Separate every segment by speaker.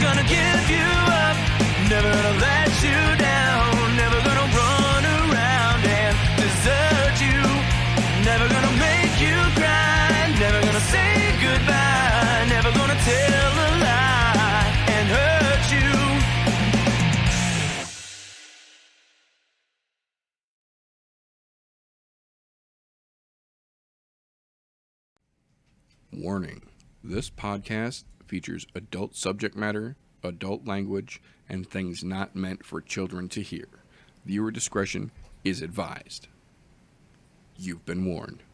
Speaker 1: gonna give you up, never gonna let you down, never gonna run around and desert you, never gonna make you cry, never gonna say goodbye, never gonna tell a lie and hurt you.
Speaker 2: Warning: this podcast features adult subject matter, adult language, and things not meant for children to hear. Viewer discretion is advised. You've been warned.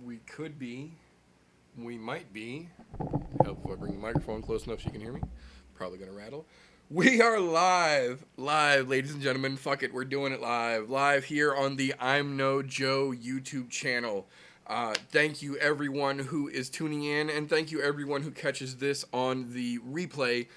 Speaker 2: We could be, we might be. Help if I bring the microphone close enough so you can hear me. Probably gonna rattle. We are live, ladies and gentlemen. Fuck it, we're doing it live here on the I'm No Joe YouTube channel. Thank you everyone who is tuning in, and thank you everyone who catches this on the replay.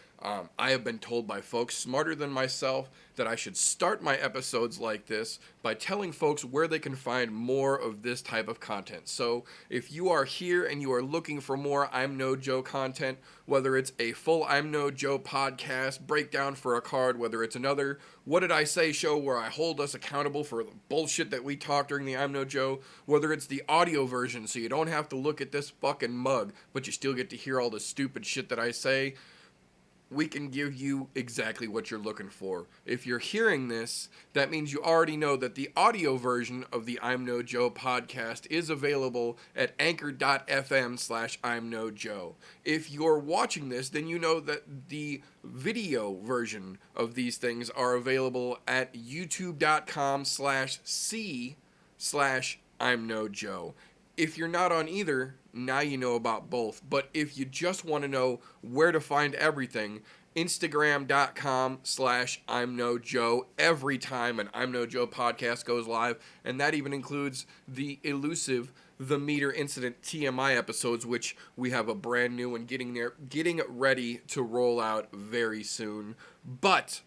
Speaker 2: I have been told by folks smarter than myself that I should start my episodes like this by telling folks where they can find more of this type of content. So if you are here and you are looking for more I'm No Joe content, whether it's a full I'm No Joe podcast breakdown for a card, whether it's another What Did I Say show where I hold us accountable for the bullshit that we talk during the I'm No Joe, whether it's the audio version so you don't have to look at this fucking mug, but you still get to hear all the stupid shit that I say, we can give you exactly what you're looking for. If you're hearing this, that means you already know that the audio version of the I'm No Joe podcast is available at anchor.fm/I'm No Joe. If you're watching this, then you know that the video version of these things are available at youtube.com/c/I'm No Joe. If you're not on either, now you know about both. But if you just want to know where to find everything, Instagram.com/I'm No Joe every time an I'm No Joe podcast goes live. And that even includes the elusive The Meter Incident TMI episodes, which we have a brand new and getting ready to roll out very soon. But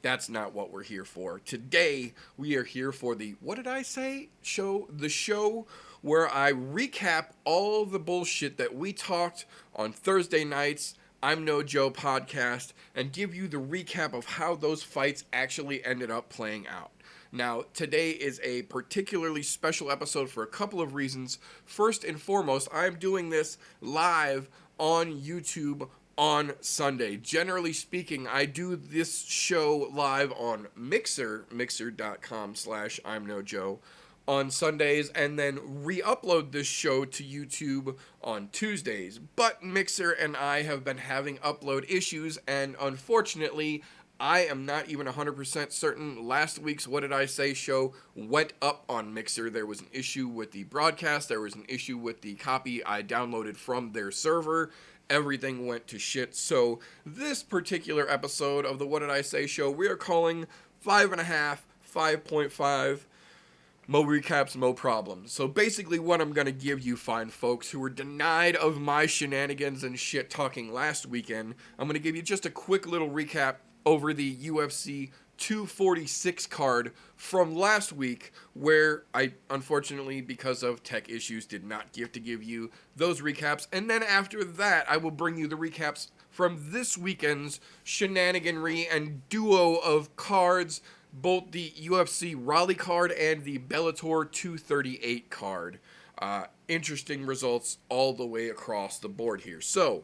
Speaker 2: that's not what we're here for. Today, we are here for the What Did I Say show? The show where I recap all the bullshit that we talked on Thursday nights, I'm No Joe podcast, and give you the recap of how those fights actually ended up playing out. Now, today is a particularly special episode for a couple of reasons. First and foremost, I'm doing this live on YouTube on Sunday. Generally speaking, I do this show live on mixer.com/I'm No Joe on Sundays, and then re-upload this show to YouTube on Tuesdays. But Mixer and I have been having upload issues, and unfortunately, I am not even 100% certain last week's What Did I Say show went up on Mixer. There was an issue with the broadcast. There was an issue with the copy I downloaded from their server. Everything went to shit. So this particular episode of the What Did I Say show, we are calling 5.5, 5.5, Mo recaps, Mo problems. So basically what I'm going to give you fine folks who were denied of my shenanigans and shit talking last weekend, I'm going to give you just a quick little recap over the UFC 246 card from last week, where I, unfortunately, because of tech issues, did not give you those recaps. And then after that, I will bring you the recaps from this weekend's shenaniganry and duo of cards, both the UFC Raleigh card and the Bellator 238 card. Interesting results all the way across the board here. So,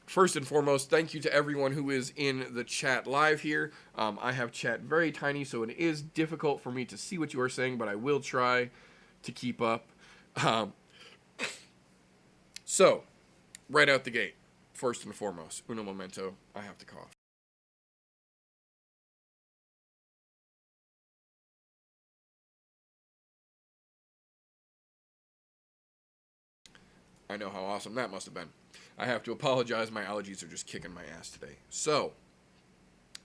Speaker 2: first and foremost, thank you to everyone who is in the chat live here. I have chat very tiny, so it is difficult for me to see what you are saying, but I will try to keep up. So, right out the gate, first and foremost, uno momento, I have to cough. I know how awesome that must have been. I have to apologize, my allergies are just kicking my ass today. So,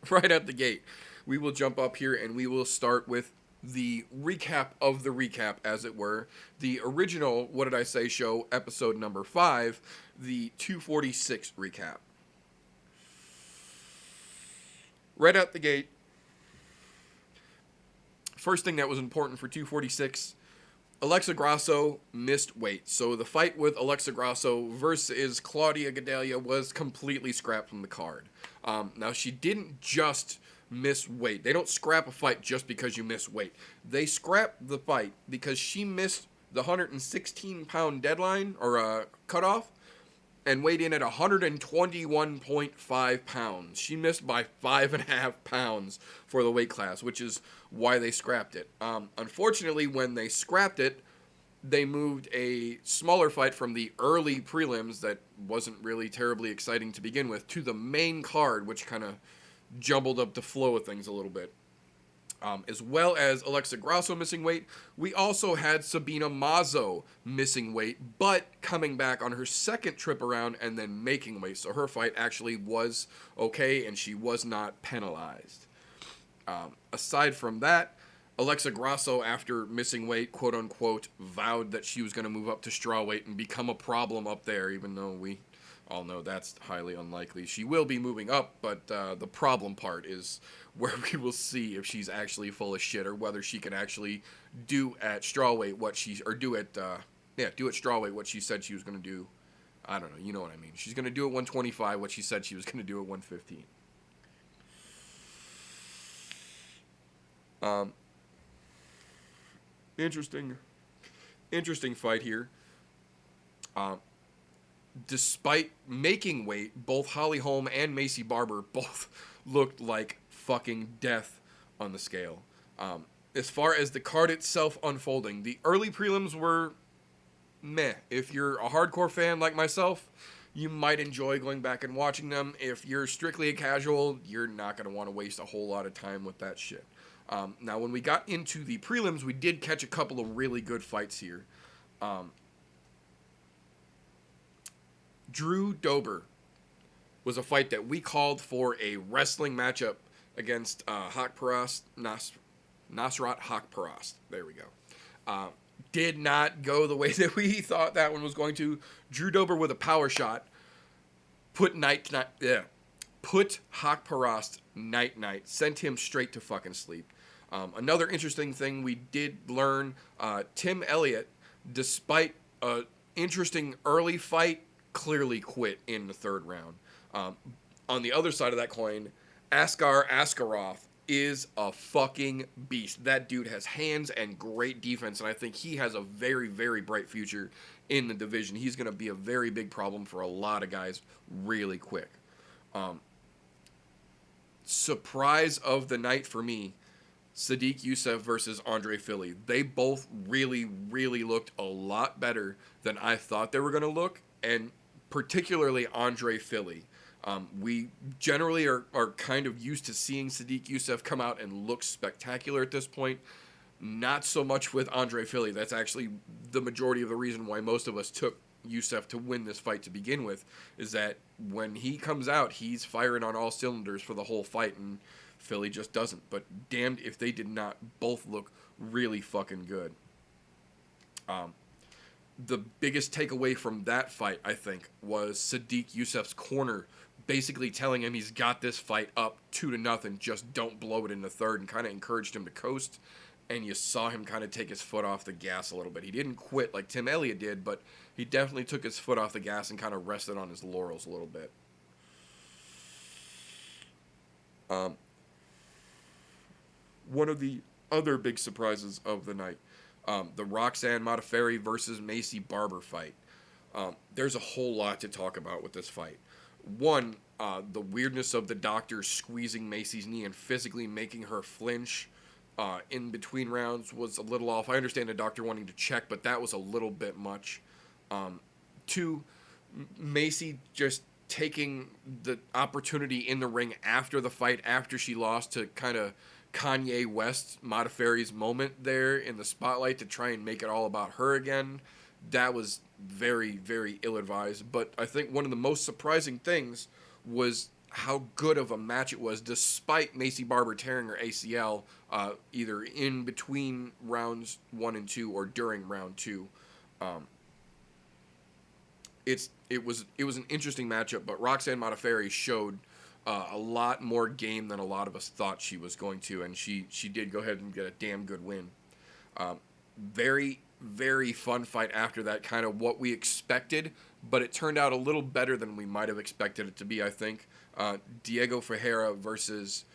Speaker 2: right out the gate, we will jump up here and we will start with the recap of the recap, as it were. The original What Did I Say show, episode number 5, the 246 recap. Right out the gate, first thing that was important for 246 Alexa Grasso missed weight. So the fight with Alexa Grasso versus Claudia Gadelha was completely scrapped from the card. Now, she didn't just miss weight. They don't scrap a fight just because you miss weight. They scrap the fight because she missed the 116-pound deadline or cutoff and weighed in at 121.5 pounds. She missed by 5.5 pounds for the weight class, which is why they scrapped it. Unfortunately, when they scrapped it, they moved a smaller fight from the early prelims that wasn't really terribly exciting to begin with to the main card, which kind of jumbled up the flow of things a little bit. As well as Alexa Grasso missing weight, we also had Sabina Mazo missing weight, but coming back on her second trip around and then making weight. So her fight actually was okay, and she was not penalized. Aside from that, Alexa Grasso, after missing weight, quote unquote, vowed that she was going to move up to strawweight and become a problem up there, even though we all know that's highly unlikely. She will be moving up, but the problem part is where we will see if she's actually full of shit or whether she can actually do at strawweight what she, or do at strawweight what she said she was going to do. I don't know, you know what I mean. She's going to do at 125 what she said she was going to do at 115. Interesting fight here. Despite making weight, both Holly Holm and Macy Barber both looked like fucking death on the scale. As far as the card itself unfolding, the early prelims were meh. If you're a hardcore fan like myself, you might enjoy going back and watching them. If you're strictly a casual, you're not going to want to waste a whole lot of time with that shit. Now, when we got into the prelims, we did catch a couple of really good fights here. Drew Dober was a fight that we called for a wrestling matchup against Nasrat Haqparast. There we go. Did not go the way that we thought that one was going to. Drew Dober with a power shot put Haqparast night, sent him straight to fucking sleep. Another interesting thing we did learn, Tim Elliott, despite an interesting early fight, clearly quit in the third round. On the other side of that coin, Askar Askarov is a fucking beast. That dude has hands and great defense, and I think he has a very, very bright future in the division. He's going to be a very big problem for a lot of guys really quick. Surprise of the night for me, Sadiq Youssef versus Andre Fili. They both really, really looked a lot better than I thought they were going to look, and particularly Andre Fili. We generally are kind of used to seeing Sadiq Youssef come out and look spectacular at this point. Not so much with Andre Fili. That's actually the majority of the reason why most of us took Youssef to win this fight to begin with, is that when he comes out, he's firing on all cylinders for the whole fight, and Philly just doesn't. But damned if they did not both look really fucking good. The biggest takeaway from that fight, I think, was Sadiq Youssef's corner basically telling him he's got this fight up 2-0, just don't blow it in the third, and kind of encouraged him to coast. And you saw him kind of take his foot off the gas a little bit. He didn't quit like Tim Elliott did, but he definitely took his foot off the gas and kind of rested on his laurels a little bit. One of the other big surprises of the night, the Roxanne Modafferi versus Macy Barber fight. There's a whole lot to talk about with this fight. One, the weirdness of the doctor squeezing Macy's knee and physically making her flinch in between rounds was a little off. I understand the doctor wanting to check, but that was a little bit much. Two, Macy just taking the opportunity in the ring after the fight, after she lost, to kind of Kanye West Modafferi's moment there in the spotlight to try and make it all about her again. That was very, very ill-advised. But I think one of the most surprising things was how good of a match it was, despite Macy Barber tearing her ACL either in between rounds 1 and 2 or during round 2. It was an interesting matchup, but Roxanne Modafferi showed a lot more game than a lot of us thought she was going to, and she did go ahead and get a damn good win. Very very fun fight after that, kind of what we expected, but it turned out a little better than we might have expected it to be, I think. Diego Ferreira versus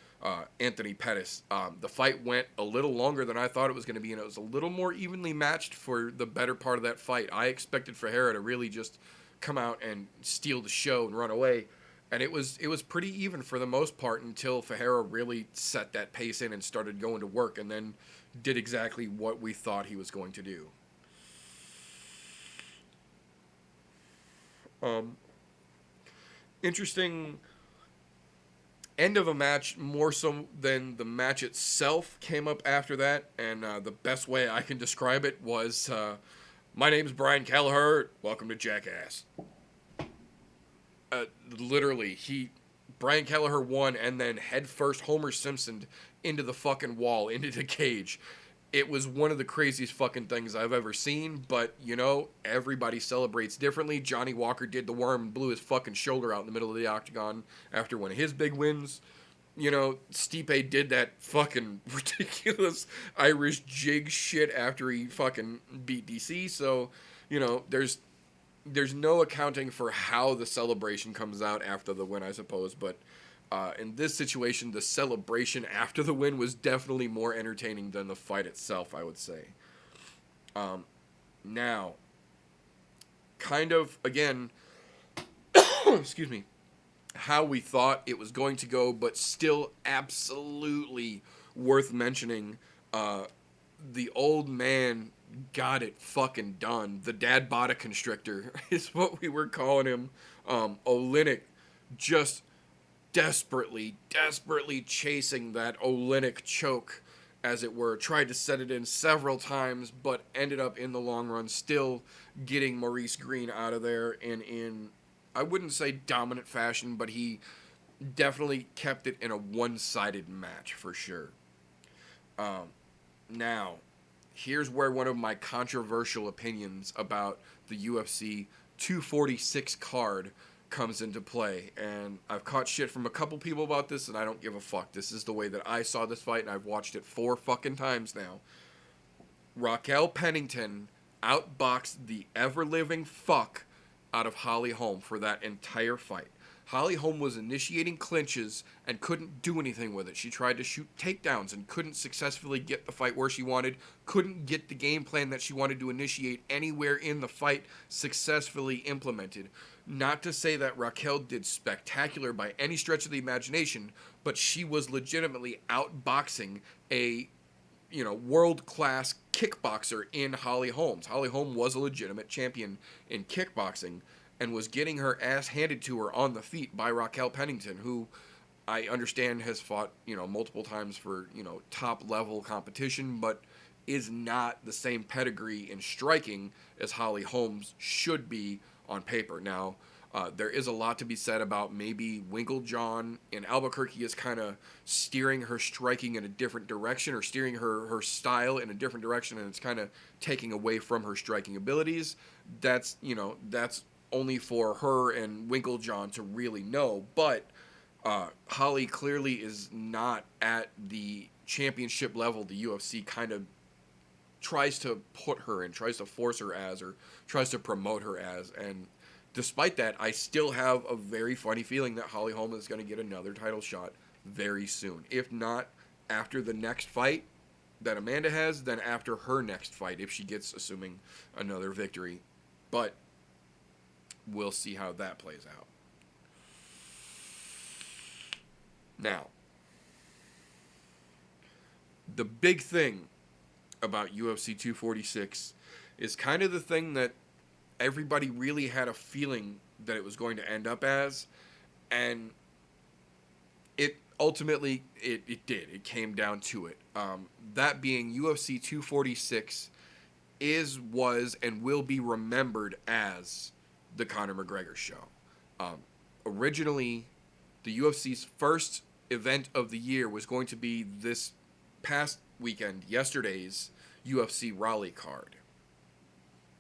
Speaker 2: Anthony Pettis. The fight went a little longer than I thought it was going to be, and it was a little more evenly matched for the better part of that fight. I expected Ferreira to really just come out and steal the show and run away, and it was pretty even for the most part until Ferreira really set that pace in and started going to work, and then did exactly what we thought he was going to do. Interesting end of a match, more so than the match itself, came up after that, and the best way I can describe it was, my name's Brian Kelleher, welcome to Jackass. Literally, Brian Kelleher won, and then headfirst Homer Simpson into the fucking wall, into the cage. It was one of the craziest fucking things I've ever seen, but, you know, everybody celebrates differently. Johnny Walker did the worm and blew his fucking shoulder out in the middle of the octagon after one of his big wins. You know, Stipe did that fucking ridiculous Irish jig shit after he fucking beat DC, so, you know, there's no accounting for how the celebration comes out after the win, I suppose, but in this situation, the celebration after the win was definitely more entertaining than the fight itself, I would say. Now, kind of, again, excuse me, how we thought it was going to go, but still absolutely worth mentioning, the old man got it fucking done. The dad body constrictor is what we were calling him. Olynyk just desperately chasing that Olynyk choke, as it were. Tried to set it in several times, but ended up in the long run still getting Maurice Green out of there in I wouldn't say dominant fashion, but he definitely kept it in a one-sided match for sure. Now, here's where one of my controversial opinions about the UFC 246 card comes into play, and I've caught shit from a couple people about this, and I don't give a fuck. This is the way that I saw this fight, and I've watched it 4 fucking times now. Raquel Pennington outboxed the ever-living fuck out of Holly Holm for that entire fight. Holly Holm was initiating clinches and couldn't do anything with it. She tried to shoot takedowns and couldn't successfully get the fight where she wanted, couldn't get the game plan that she wanted to initiate anywhere in the fight successfully implemented. Not to say that Raquel did spectacular by any stretch of the imagination, but she was legitimately outboxing a, you know, world-class kickboxer in Holly Holmes. Holly Holm was a legitimate champion in kickboxing and was getting her ass handed to her on the feet by Raquel Pennington, who I understand has fought, you know, multiple times for, you know, top-level competition, but is not the same pedigree in striking as Holly Holmes should be on paper. Now, there is a lot to be said about maybe Winklejohn in Albuquerque is kind of steering her striking in a different direction, or steering her style in a different direction, and it's kind of taking away from her striking abilities. That's, you know, that's only for her and Winklejohn to really know, but Holly clearly is not at the championship level the UFC kind of tries to put her in, tries to force her as, or tries to promote her as. And despite that, I still have a very funny feeling that Holly Holm is going to get another title shot very soon. If not after the next fight that Amanda has, then after her next fight, if she gets, assuming, another victory. But we'll see how that plays out. Now, the big thing about UFC 246 is kind of the thing that everybody really had a feeling that it was going to end up as, and it ultimately, it did. It came down to it. That being UFC 246 was, and will be remembered as the Conor McGregor show. Originally, the UFC's first event of the year was going to be this past weekend, yesterday's UFC Raleigh card.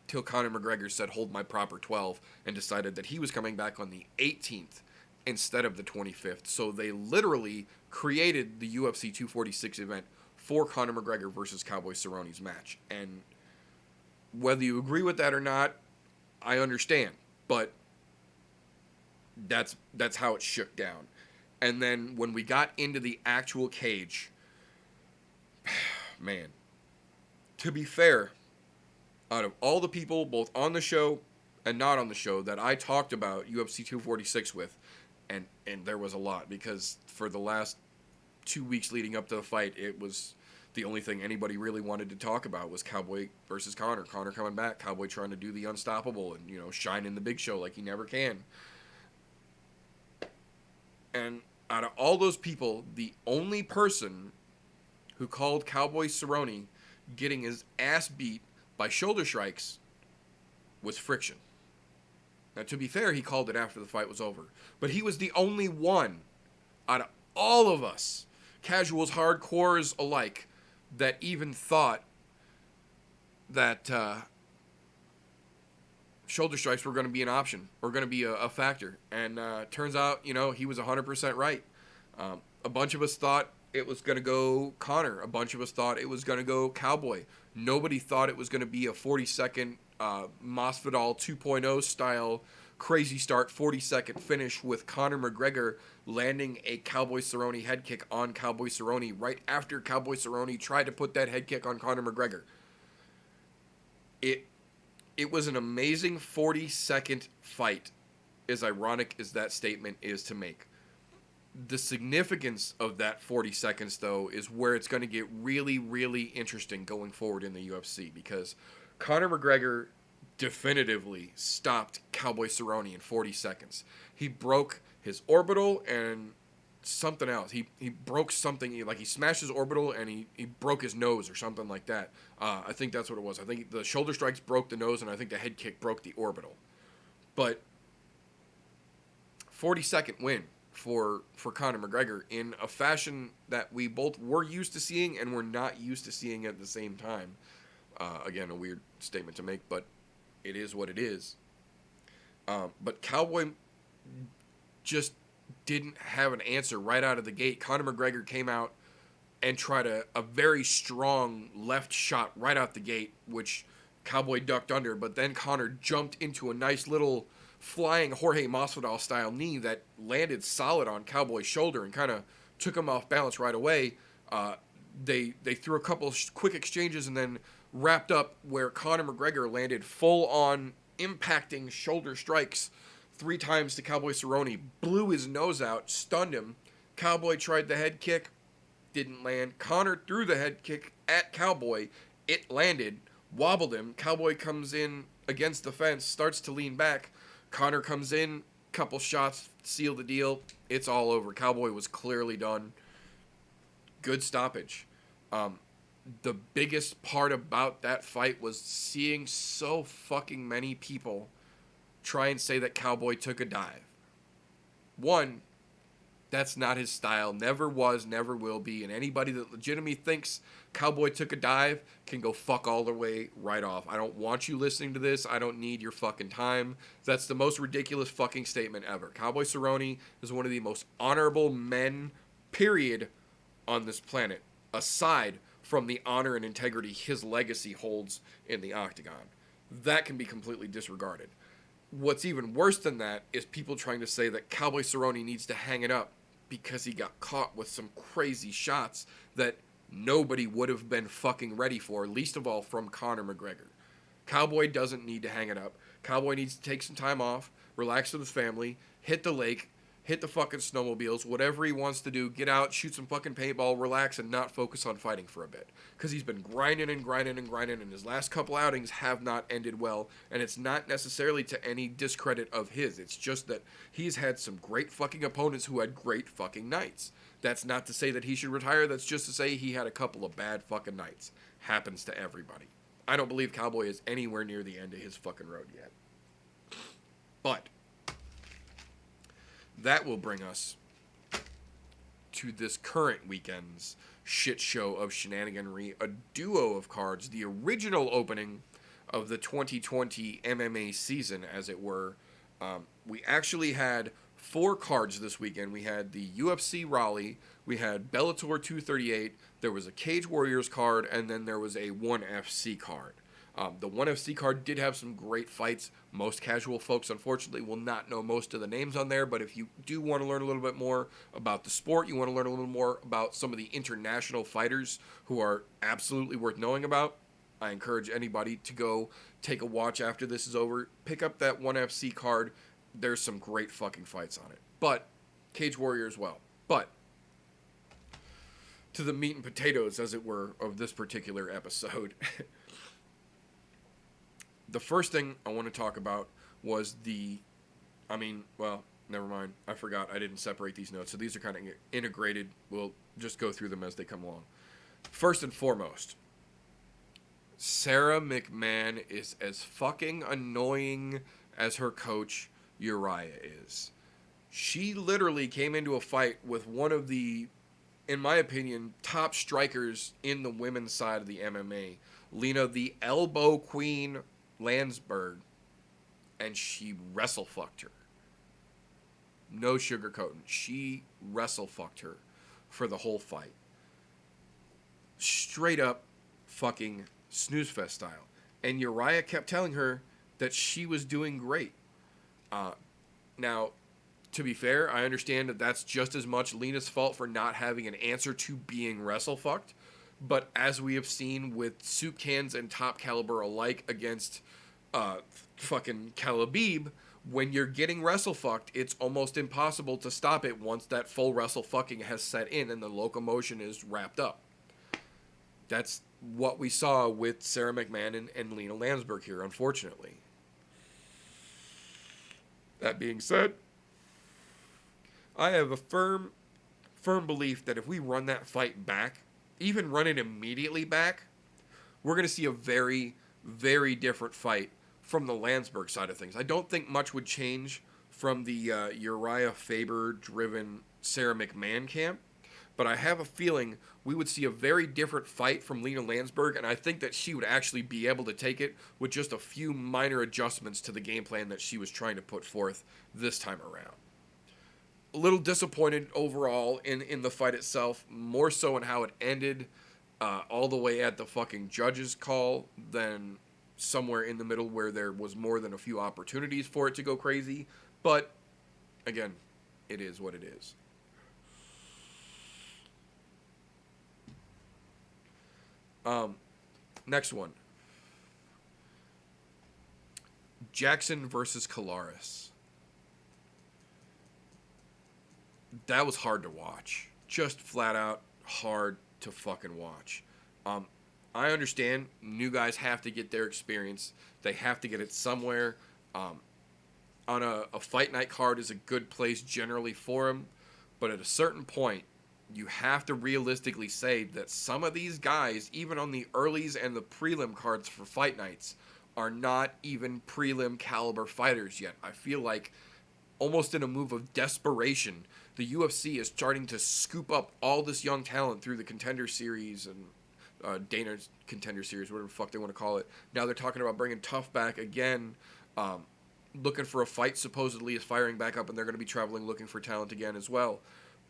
Speaker 2: Till Conor McGregor said, hold my proper 12, and decided that he was coming back on the 18th instead of the 25th. So they literally created the UFC 246 event for Conor McGregor versus Cowboy Cerrone's match. And Whether you agree with that or not, I understand. But that's how it shook down. And then when we got into the actual cage, man, to be fair, out of all the people, both on the show and not on the show, that I talked about UFC 246 with, and there was a lot, because for the last 2 weeks leading up to the fight, it was the only thing anybody really wanted to talk about was Cowboy versus Conor. Conor coming back, Cowboy trying to do the unstoppable and, shine in the big show like he never can. And out of all those people, the only person who called Cowboy Cerrone getting his ass beat by shoulder strikes was Friction. Now, to be fair, he called it after the fight was over. But he was the only one out of all of us, casuals, hardcores alike, that even thought that shoulder strikes were going to be an option or going to be a factor. And turns out, he was 100% right. A bunch of us thought it was going to go Conor. A bunch of us thought it was going to go Cowboy. Nobody thought it was going to be a 40-second Masvidal 2.0 style crazy start, 40-second finish with Conor McGregor landing a Cowboy Cerrone head kick on Cowboy Cerrone right after Cowboy Cerrone tried to put that head kick on Conor McGregor. It was an amazing 40-second fight, as ironic as that statement is to make. The significance of that 40 seconds, though, is where it's going to get really, really interesting going forward in the UFC, because Conor McGregor definitively stopped Cowboy Cerrone in 40 seconds. He broke his orbital and something else. He broke something, like he smashed his orbital and he broke his nose or something like that. I think that's what it was. I think the shoulder strikes broke the nose and I think the head kick broke the orbital. But 40-second win for Conor McGregor in a fashion that we both were used to seeing and were not used to seeing at the same time. Again, a weird statement to make, but it is what it is. But Cowboy just didn't have an answer right out of the gate. Conor McGregor came out and tried a very strong left shot right out the gate, which Cowboy ducked under, but then Conor jumped into a nice little flying Jorge Masvidal style knee that landed solid on Cowboy's shoulder and kind of took him off balance right away. They threw a couple quick exchanges and then wrapped up where Conor McGregor landed full on impacting shoulder strikes 3 times to Cowboy Cerrone, blew his nose out, stunned him. Cowboy tried the head kick, didn't land. Conor threw the head kick at Cowboy, it landed, wobbled him. Cowboy comes in against the fence, starts to lean back. Conor comes in, couple shots, seal the deal. It's all over. Cowboy was clearly done. Good stoppage. The biggest part about that fight was seeing so fucking many people try and say that Cowboy took a dive. One, that's not his style. Never was, never will be. And anybody that legitimately thinks Cowboy took a dive can go fuck all the way right off. I don't want you listening to this. I don't need your fucking time. That's the most ridiculous fucking statement ever. Cowboy Cerrone is one of the most honorable men, period, on this planet, aside from the honor and integrity his legacy holds in the octagon. That can be completely disregarded. What's even worse than that is people trying to say that Cowboy Cerrone needs to hang it up because he got caught with some crazy shots that nobody would have been fucking ready for, least of all from Conor McGregor. Cowboy doesn't need to hang it up. Cowboy needs to take some time off, relax with his family, hit the lake, hit the fucking snowmobiles, whatever he wants to do, get out, shoot some fucking paintball, relax, and not focus on fighting for a bit. Because he's been grinding, and his last couple outings have not ended well, and it's not necessarily to any discredit of his. It's just that he's had some great fucking opponents who had great fucking nights. That's not to say that he should retire, that's just to say he had a couple of bad fucking nights. Happens to everybody. I don't believe Cowboy is anywhere near the end of his fucking road yet. But that will bring us to this current weekend's shit show of shenaniganry, a duo of cards, the original opening of the 2020 MMA season, as it were. We actually had 4 cards this weekend. We had the UFC Raleigh, we had Bellator 238, there was a Cage Warriors card, and then there was a 1FC card. The 1FC card did have some great fights. Most casual folks, unfortunately, will not know most of the names on there, but if you do want to learn a little bit more about the sport, you want to learn a little more about some of the international fighters who are absolutely worth knowing about, I encourage anybody to go take a watch after this is over. Pick up that 1FC card. There's some great fucking fights on it. But Cage Warrior as well. But to the meat and potatoes, as it were, of this particular episode. The first thing I want to talk about was never mind. I forgot. I didn't separate these notes. So these are kind of integrated. We'll just go through them as they come along. First and foremost, Sarah McMahon is as fucking annoying as her coach, Uriah, is. She literally came into a fight with one of the, in my opinion, top strikers in the women's side of the MMA, Lena the Elbow Queen Landsberg, and she wrestle fucked her. No sugarcoating. She wrestle fucked her for the whole fight. Straight up fucking snooze fest style. And Uriah kept telling her that she was doing great. Now, to be fair, I understand that that's just as much Lena's fault for not having an answer to being wrestle fucked. But as we have seen with soup cans and top caliber alike against fucking Calabib, when you're getting wrestle fucked, it's almost impossible to stop it once that full wrestle fucking has set in and the locomotion is wrapped up. That's what we saw with Sarah McMahon and Lena Landsberg here, unfortunately. That being said, I have a firm belief that if we run that fight back, even run it immediately back, we're going to see a very, very different fight from the Landsberg side of things. I don't think much would change from the Uriah Faber-driven Sarah McMahon camp, but I have a feeling we would see a very different fight from Lena Landsberg, and I think that she would actually be able to take it with just a few minor adjustments to the game plan that she was trying to put forth this time around. A little disappointed overall in the fight itself, more so in how it ended, all the way at the fucking judge's call than somewhere in the middle where there was more than a few opportunities for it to go crazy. But, again, it is what it is. Next one. Jackson versus Kalaris. That was hard to watch. Just flat out hard to fucking watch. I understand new guys have to get their experience. They have to get it somewhere. On a fight night card is a good place generally for them. But at a certain point, you have to realistically say that some of these guys, even on the earlies and the prelim cards for fight nights, are not even prelim caliber fighters yet. I feel like almost in a move of desperation, the UFC is starting to scoop up all this young talent through the Contender Series and Dana's Contender Series, whatever the fuck they want to call it. Now they're talking about bringing Tough back again, looking for a fight supposedly is firing back up, and they're going to be traveling looking for talent again as well.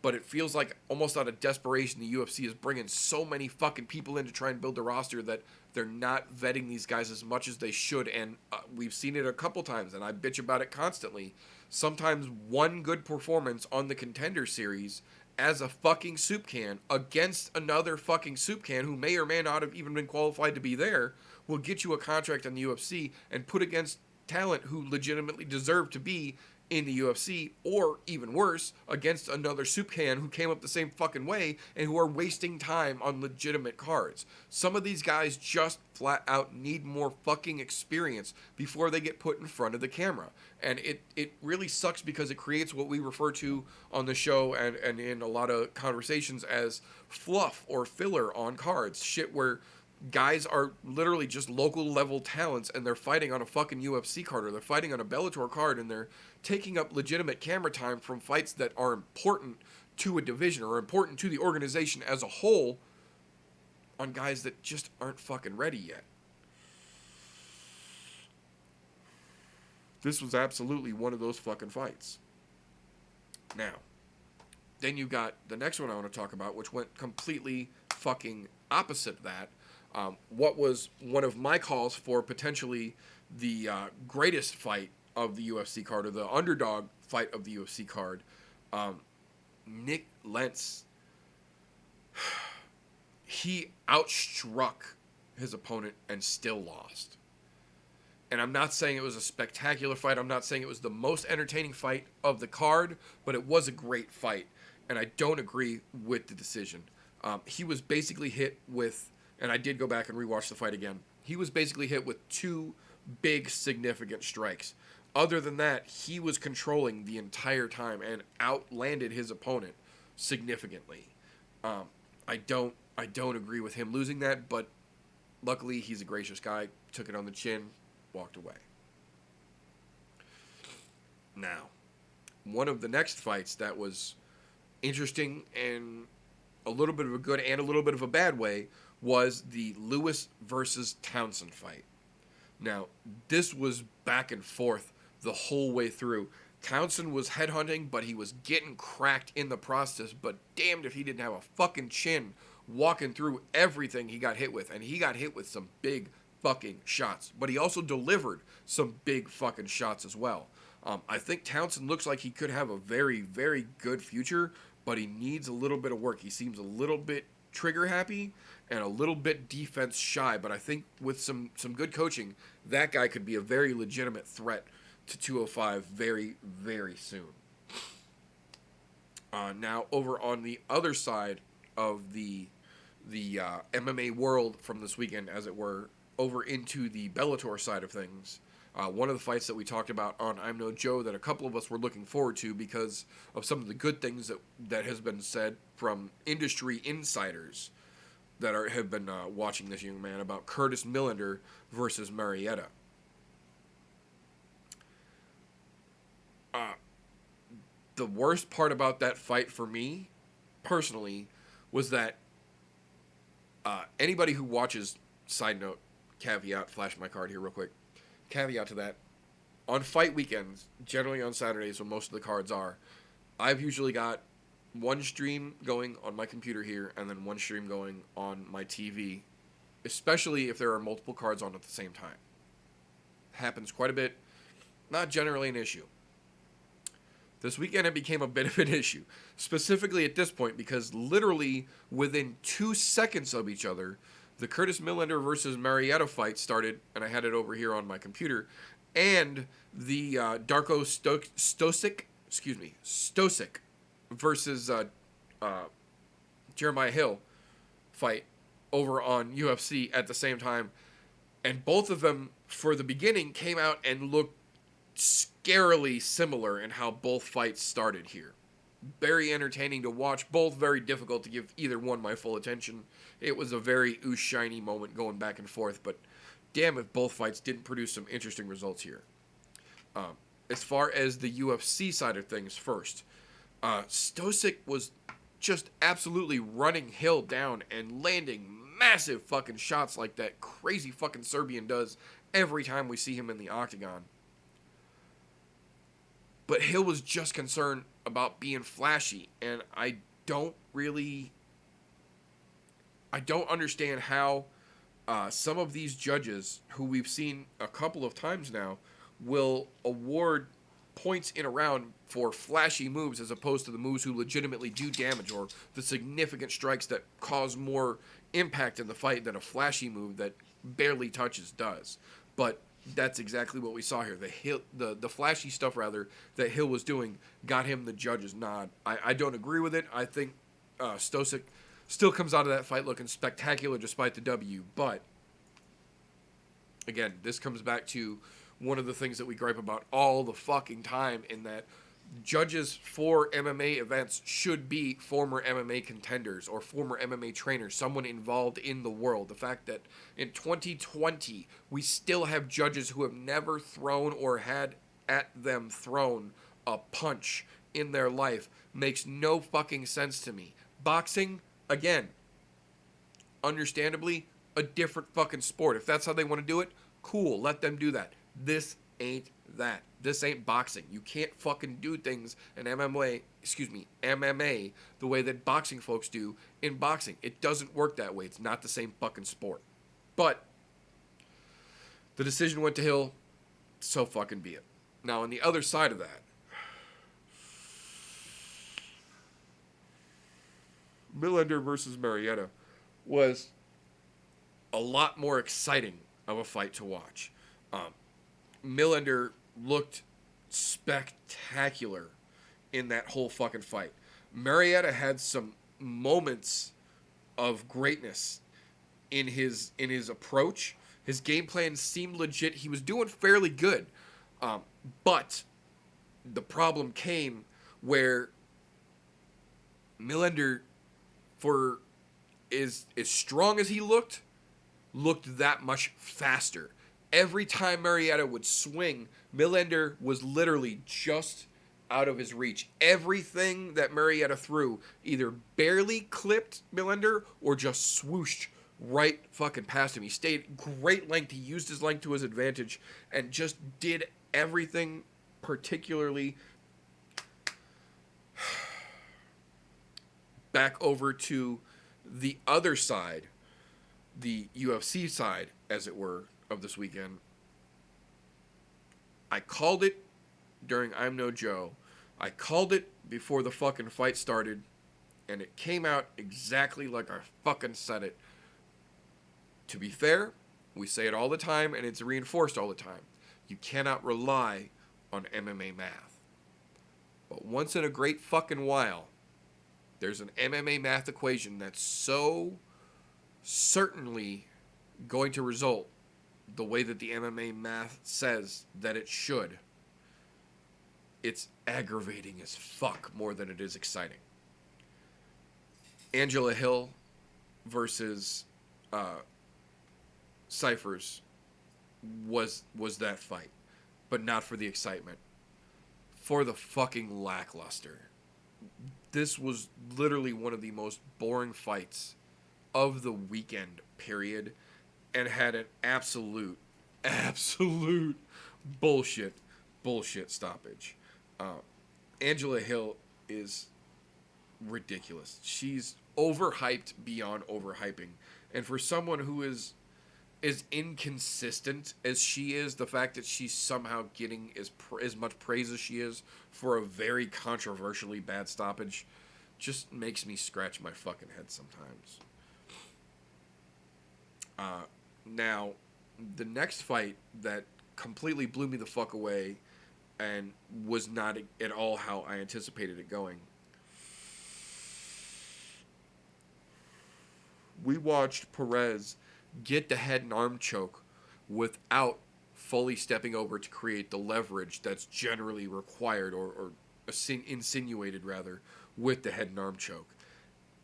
Speaker 2: But it feels like almost out of desperation, the UFC is bringing so many fucking people in to try and build a roster that they're not vetting these guys as much as they should. And we've seen it a couple times, and I bitch about it constantly. Sometimes one good performance on the Contender Series as a fucking soup can against another fucking soup can who may or may not have even been qualified to be there will get you a contract in the UFC and put against talent who legitimately deserve to be in the UFC, or even worse, against another soup can who came up the same fucking way and who are wasting time on legitimate cards. Some of these guys just flat out need more fucking experience before they get put in front of the camera. And it really sucks because it creates what we refer to on the show and in a lot of conversations as fluff or filler on cards. Shit where guys are literally just local level talents and they're fighting on a fucking UFC card or they're fighting on a Bellator card and they're taking up legitimate camera time from fights that are important to a division or important to the organization as a whole on guys that just aren't fucking ready yet. This was absolutely one of those fucking fights. Now, then you got the next one I want to talk about, which went completely fucking opposite that. What was one of my calls for potentially the greatest fight of the UFC card, or the underdog fight of the UFC card, Nick Lentz, he outstruck his opponent and still lost. And I'm not saying it was a spectacular fight. I'm not saying it was the most entertaining fight of the card, but it was a great fight. And I don't agree with the decision. He was basically hit with, and I did go back and rewatch the fight again. He was basically hit with two big, significant strikes. Other than that, he was controlling the entire time and outlanded his opponent significantly. I don't agree with him losing that, but luckily he's a gracious guy. Took it on the chin, walked away. Now, one of the next fights that was interesting and a little bit of a good and a little bit of a bad way was the Lewis versus Townsend fight. Now, this was back and forth the whole way through. Townsend was headhunting, but he was getting cracked in the process, but damned if he didn't have a fucking chin walking through everything he got hit with. And he got hit with some big fucking shots, but he also delivered some big fucking shots as well. I think Townsend looks like he could have a very, very good future, but he needs a little bit of work. He seems a little bit trigger happy and a little bit defense shy, but I think with some good coaching, that guy could be a very legitimate threat to 205 very, very soon. Now, over on the other side of the MMA world from this weekend, as it were, over into the Bellator side of things, one of the fights that we talked about on I'm No Joe that a couple of us were looking forward to because of some of the good things that has been said from industry insiders that have been watching this young man, about Curtis Millender versus Marietta. The worst part about that fight for me, personally, was that anybody who watches, side note, caveat, flash my card here real quick, caveat to that, on fight weekends, generally on Saturdays when most of the cards are, I've usually got one stream going on my computer here and then one stream going on my TV, especially if there are multiple cards on at the same time. Happens quite a bit, not generally an issue. This weekend it became a bit of an issue, specifically at this point because literally within 2 seconds of each other, the Curtis Millender versus Marietta fight started, and I had it over here on my computer, and the Darko Stosic versus Jeremiah Hill fight over on UFC at the same time, and both of them for the beginning came out and looked scarily similar in how both fights started here. Very entertaining to watch, both very difficult to give either one my full attention. It was a very ooh shiny moment going back and forth, but damn if both fights didn't produce some interesting results here. As far as the UFC side of things first, Stosic was just absolutely running Hill down and landing massive fucking shots like that crazy fucking Serbian does every time we see him in the octagon. But Hill was just concerned about being flashy, and I don't understand how some of these judges, who we've seen a couple of times now, will award points in a round for flashy moves as opposed to the moves who legitimately do damage, or the significant strikes that cause more impact in the fight than a flashy move that barely touches does. But that's exactly what we saw here. The flashy stuff, rather, that Hill was doing got him the judge's nod. I don't agree with it. I think Stosic still comes out of that fight looking spectacular despite the W. But, again, this comes back to one of the things that we gripe about all the fucking time, in that judges for MMA events should be former MMA contenders or former MMA trainers, someone involved in the world. The fact that in 2020 we still have judges who have never thrown or had at them thrown a punch in their life makes no fucking sense to me. Boxing, again, understandably, a different fucking sport. If that's how they want to do it, cool, let them do that. This ain't that. This ain't boxing. You can't fucking do things in MMA the way that boxing folks do in boxing. It doesn't work that way. It's not the same fucking sport. But the decision went to Hill, so fucking be it. Now, on the other side of that, Millender versus Marietta was a lot more exciting of a fight to watch. Millender looked spectacular in that whole fucking fight. Marietta had some moments of greatness in his approach. His game plan seemed legit. He was doing fairly good. But the problem came where Millender, for as strong as he looked that much faster. Every time Marietta would swing, Millender was literally just out of his reach. Everything that Marietta threw either barely clipped Millender or just swooshed right fucking past him. He stayed great length. He used his length to his advantage and just did everything particularly. Back over to the other side, the UFC side, as it were, of this weekend. I called it during I'm No Joe. I called it before the fucking fight started, and it came out exactly like I fucking said it. To be fair, we say it all the time, and it's reinforced all the time. You cannot rely on MMA math. But once in a great fucking while, there's an MMA math equation that's so certainly going to result the way that the MMA math says that it should. It's aggravating as fuck more than it is exciting. Angela Hill versus Cyphers was that fight, but not for the excitement. For the fucking lackluster. This was literally one of the most boring fights of the weekend, period, and had an absolute bullshit stoppage. Angela Hill is ridiculous. She's overhyped beyond overhyping. And for someone who is as inconsistent as she is, the fact that she's somehow getting as much praise as she is for a very controversially bad stoppage just makes me scratch my fucking head sometimes. Now, the next fight that completely blew me the fuck away and was not at all how I anticipated it going. We watched Perez get the head and arm choke without fully stepping over to create the leverage that's generally required or insinuated, rather, with the head and arm choke.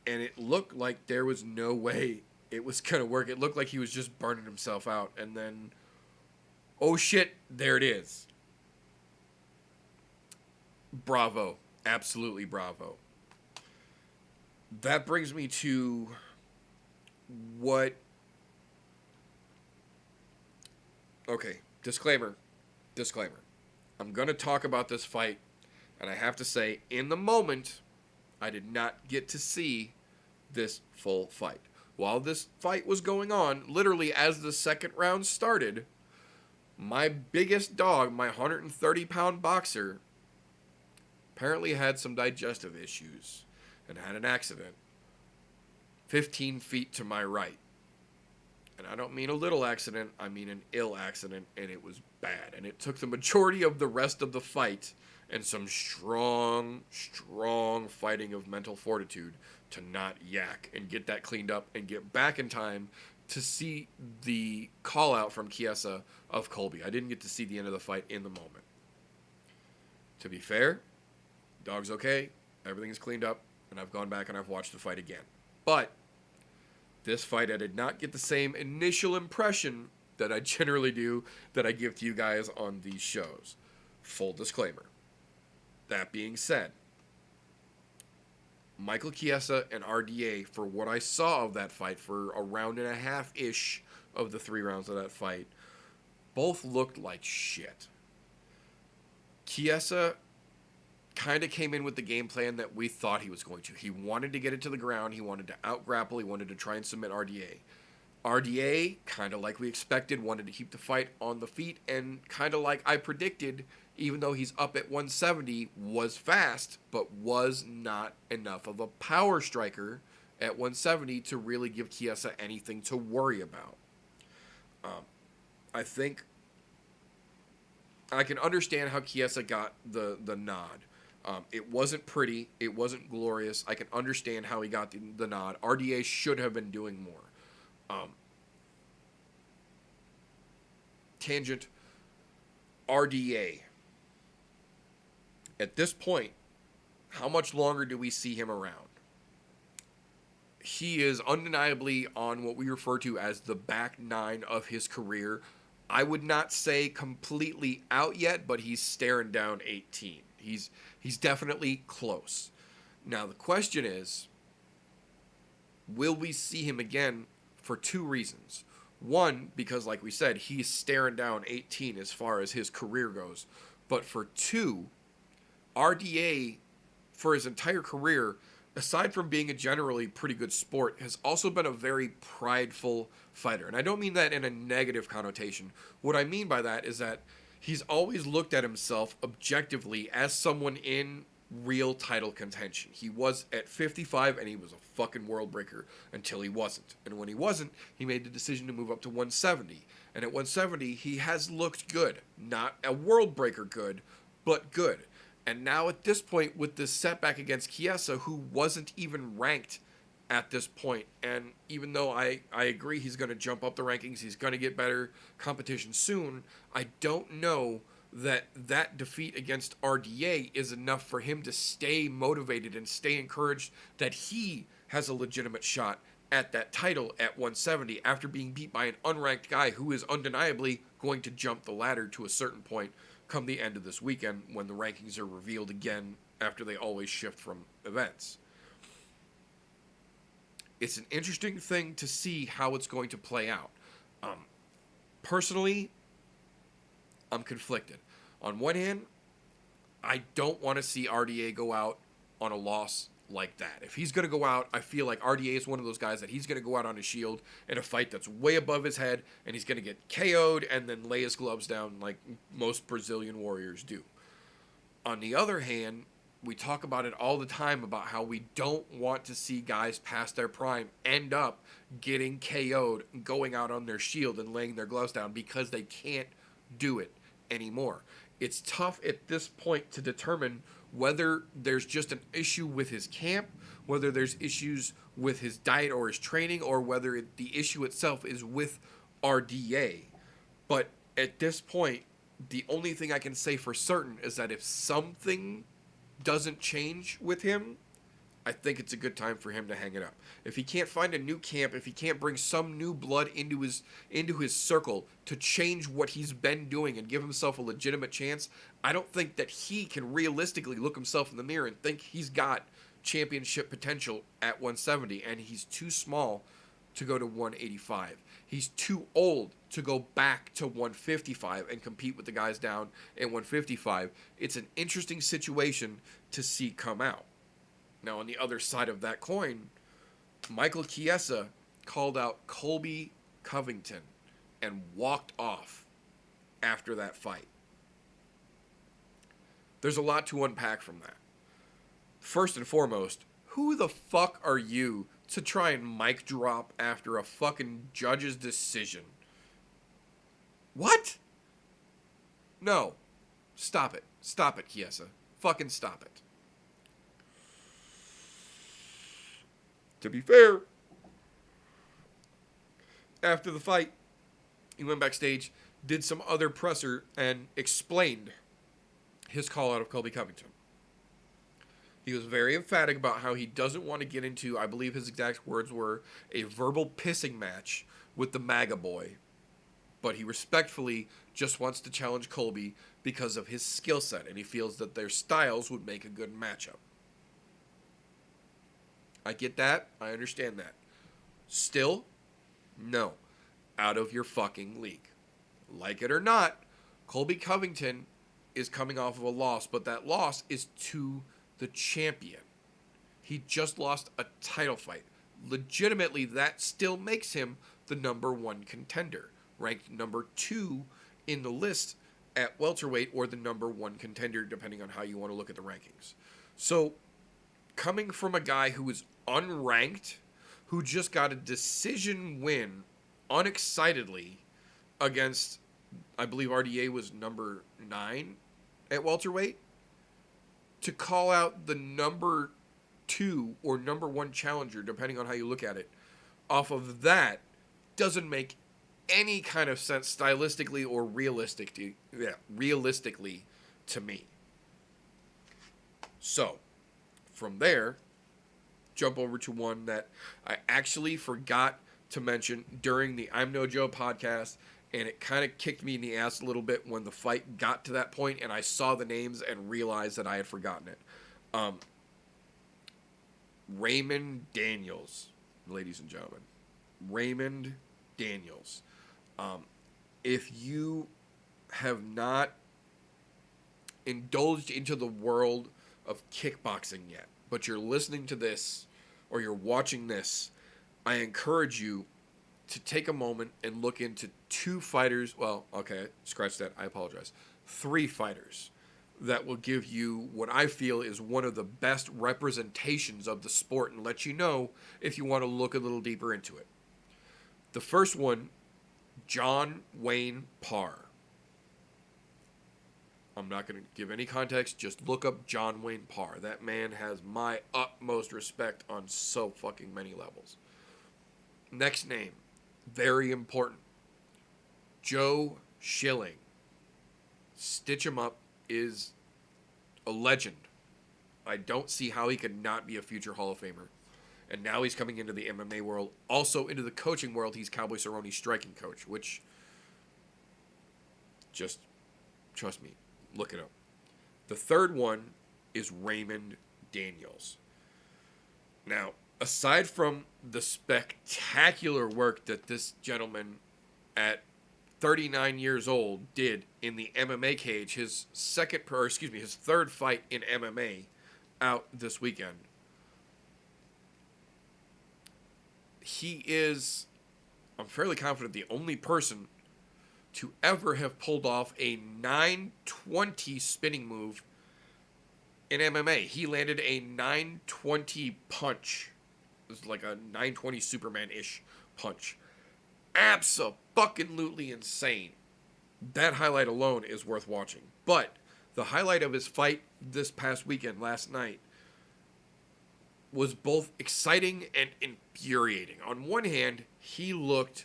Speaker 2: And it looked like there was no way it was going to work. It looked like he was just burning himself out. And then, oh shit, there it is. Bravo. Absolutely bravo. That brings me to what... Okay, disclaimer. I'm going to talk about this fight, and I have to say, in the moment, I did not get to see this full fight. While this fight was going on, literally as the second round started, my biggest dog, my 130-pound boxer, apparently had some digestive issues and had an accident 15 feet to my right. And I don't mean a little accident, I mean an ill accident, and it was bad. And it took the majority of the rest of the fight and some strong fighting of mental fortitude to not yak and get that cleaned up and get back in time to see the call out from Chiesa of Colby. I didn't get to see the end of the fight in the moment. To be fair, dog's okay, everything's cleaned up, and I've gone back and I've watched the fight again. But this fight, I did not get the same initial impression that I generally do that I give to you guys on these shows. Full disclaimer. That being said, Michael Chiesa and RDA, for what I saw of that fight, for a round and a half-ish of the 3 rounds of that fight, both looked like shit. Chiesa kind of came in with the game plan that we thought he was going to. He wanted to get it to the ground. He wanted to out-grapple. He wanted to try and submit RDA. RDA, kind of like we expected, wanted to keep the fight on the feet, and kind of like I predicted, even though he's up at 170, was fast, but was not enough of a power striker at 170 to really give Chiesa anything to worry about. I think I can understand how Chiesa got the nod. It wasn't pretty. It wasn't glorious. I can understand how he got the nod. RDA should have been doing more. Tangent. RDA. At this point, how much longer do we see him around? He is undeniably on what we refer to as the back nine of his career. I would not say completely out yet, but he's staring down 18. He's definitely close. Now, the question is, will we see him again for two reasons? One, because like we said, he's staring down 18 as far as his career goes. But for two, RDA, for his entire career, aside from being a generally pretty good sport, has also been a very prideful fighter. And I don't mean that in a negative connotation. What I mean by that is that he's always looked at himself objectively as someone in real title contention. He was at 55 and he was a fucking world breaker until he wasn't. And when he wasn't, he made the decision to move up to 170. And at 170, he has looked good. Not a world breaker good, but good. And now at this point, with this setback against Chiesa, who wasn't even ranked at this point, and even though I agree he's going to jump up the rankings, he's going to get better competition soon, I don't know that defeat against RDA is enough for him to stay motivated and stay encouraged that he has a legitimate shot at that title at 170 after being beat by an unranked guy who is undeniably going to jump the ladder to a certain point come the end of this weekend when the rankings are revealed again after they always shift from events. It's an interesting thing to see how it's going to play out. Personally, I'm conflicted. On one hand, I don't want to see RDA go out on a loss like that. If he's going to go out, I feel like RDA is one of those guys that he's going to go out on a shield in a fight that's way above his head, and he's going to get KO'd and then lay his gloves down like most Brazilian warriors do. On the other hand, we talk about it all the time about how we don't want to see guys past their prime end up getting KO'd, going out on their shield and laying their gloves down because they can't do it anymore. It's tough at this point to determine whether there's just an issue with his camp, whether there's issues with his diet or his training, or whether the issue itself is with RDA. But at this point, the only thing I can say for certain is that if something doesn't change with him, I think it's a good time for him to hang it up. If he can't find a new camp, if he can't bring some new blood into his circle to change what he's been doing and give himself a legitimate chance, I don't think that he can realistically look himself in the mirror and think he's got championship potential at 170, and he's too small to go to 185. He's too old to go back to 155 and compete with the guys down at 155. It's an interesting situation to see come out. Now, on the other side of that coin, Michael Chiesa called out Colby Covington and walked off after that fight. There's a lot to unpack from that. First and foremost, who the fuck are you to try and mic drop after a fucking judge's decision? What? No. Stop it. Stop it, Chiesa. Fucking stop it. To be fair, after the fight, he went backstage, did some other presser, and explained his call out of Colby Covington. He was very emphatic about how he doesn't want to get into, I believe his exact words were, a verbal pissing match with the MAGA boy. But he respectfully just wants to challenge Colby because of his skill set, and he feels that their styles would make a good matchup. I get that. I understand that. Still, no. Out of your fucking league. Like it or not, Colby Covington is coming off of a loss, but that loss is to the champion. He just lost a title fight. Legitimately, that still makes him the number 1 contender, ranked number 2 in the list at welterweight, or the number 1 contender, depending on how you want to look at the rankings. So, coming from a guy who is unranked, who just got a decision win unexcitedly against, I believe RDA was number 9 at welterweight, to call out the number 2 or number 1 challenger, depending on how you look at it, off of that doesn't make any kind of sense stylistically or realistically to me. So, from there, jump over to one that I actually forgot to mention during the I'm No Joe podcast, and it kind of kicked me in the ass a little bit when the fight got to that point and I saw the names and realized that I had forgotten it. Raymond Daniels, ladies and gentlemen. Raymond Daniels. If you have not indulged into the world of kickboxing yet, but you're listening to this or you're watching this, I encourage you to take a moment and look into 2 fighters. Well, okay, scratch that. I apologize. 3 fighters that will give you what I feel is one of the best representations of the sport and let you know if you want to look a little deeper into it. The first one, John Wayne Parr. I'm not going to give any context. Just look up John Wayne Parr. That man has my utmost respect on so fucking many levels. Next name, very important. Joe Schilling. Stitch him up is a legend. I don't see how he could not be a future Hall of Famer. And now he's coming into the MMA world. Also into the coaching world, he's Cowboy Cerrone's striking coach, which, just trust me, look it up. The third one is Raymond Daniels. Now, aside from the spectacular work that this gentleman at 39 years old did in the MMA cage, his third fight in MMA out this weekend, he is, I'm fairly confident, the only person to ever have pulled off a 920 spinning move in MMA. He landed a 920 punch. It was like a 920 Superman-ish punch. Abso-fucking-lutely insane. That highlight alone is worth watching. But the highlight of his fight this past weekend, last night, was both exciting and infuriating. On one hand, he looked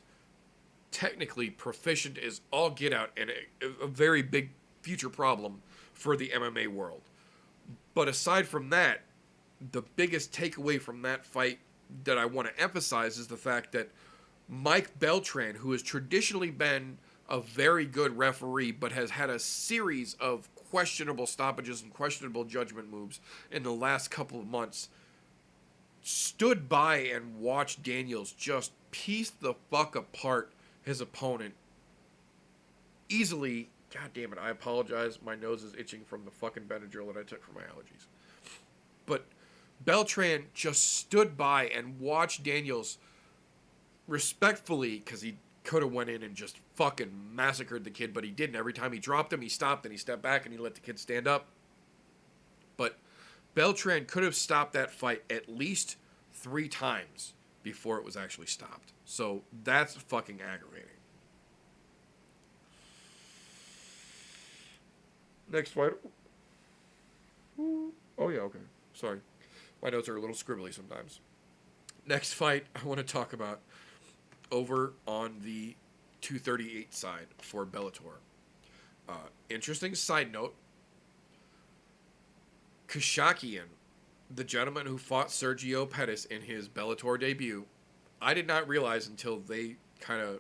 Speaker 2: technically proficient as all get out and a very big future problem for the MMA world. But aside from that, the biggest takeaway from that fight that I want to emphasize is the fact that Mike Beltran, who has traditionally been a very good referee but has had a series of questionable stoppages and questionable judgment moves in the last couple of months, stood by and watched Daniels just piece the fuck apart his opponent easily. God damn it, I apologize. My nose is itching from the fucking Benadryl that I took for my allergies. But Beltran just stood by and watched Daniels respectfully, because he could have went in and just fucking massacred the kid, but he didn't. Every time he dropped him, he stopped and he stepped back and he let the kid stand up. But Beltran could have stopped that fight at least 3 times before it was actually stopped. So that's fucking aggravating. Next fight. Oh yeah, okay. Sorry. My notes are a little scribbly sometimes. Next fight I want to talk about over on the 238 side for Bellator. Interesting side note. Kashakian, the gentleman who fought Sergio Pettis in his Bellator debut, I did not realize until they kind of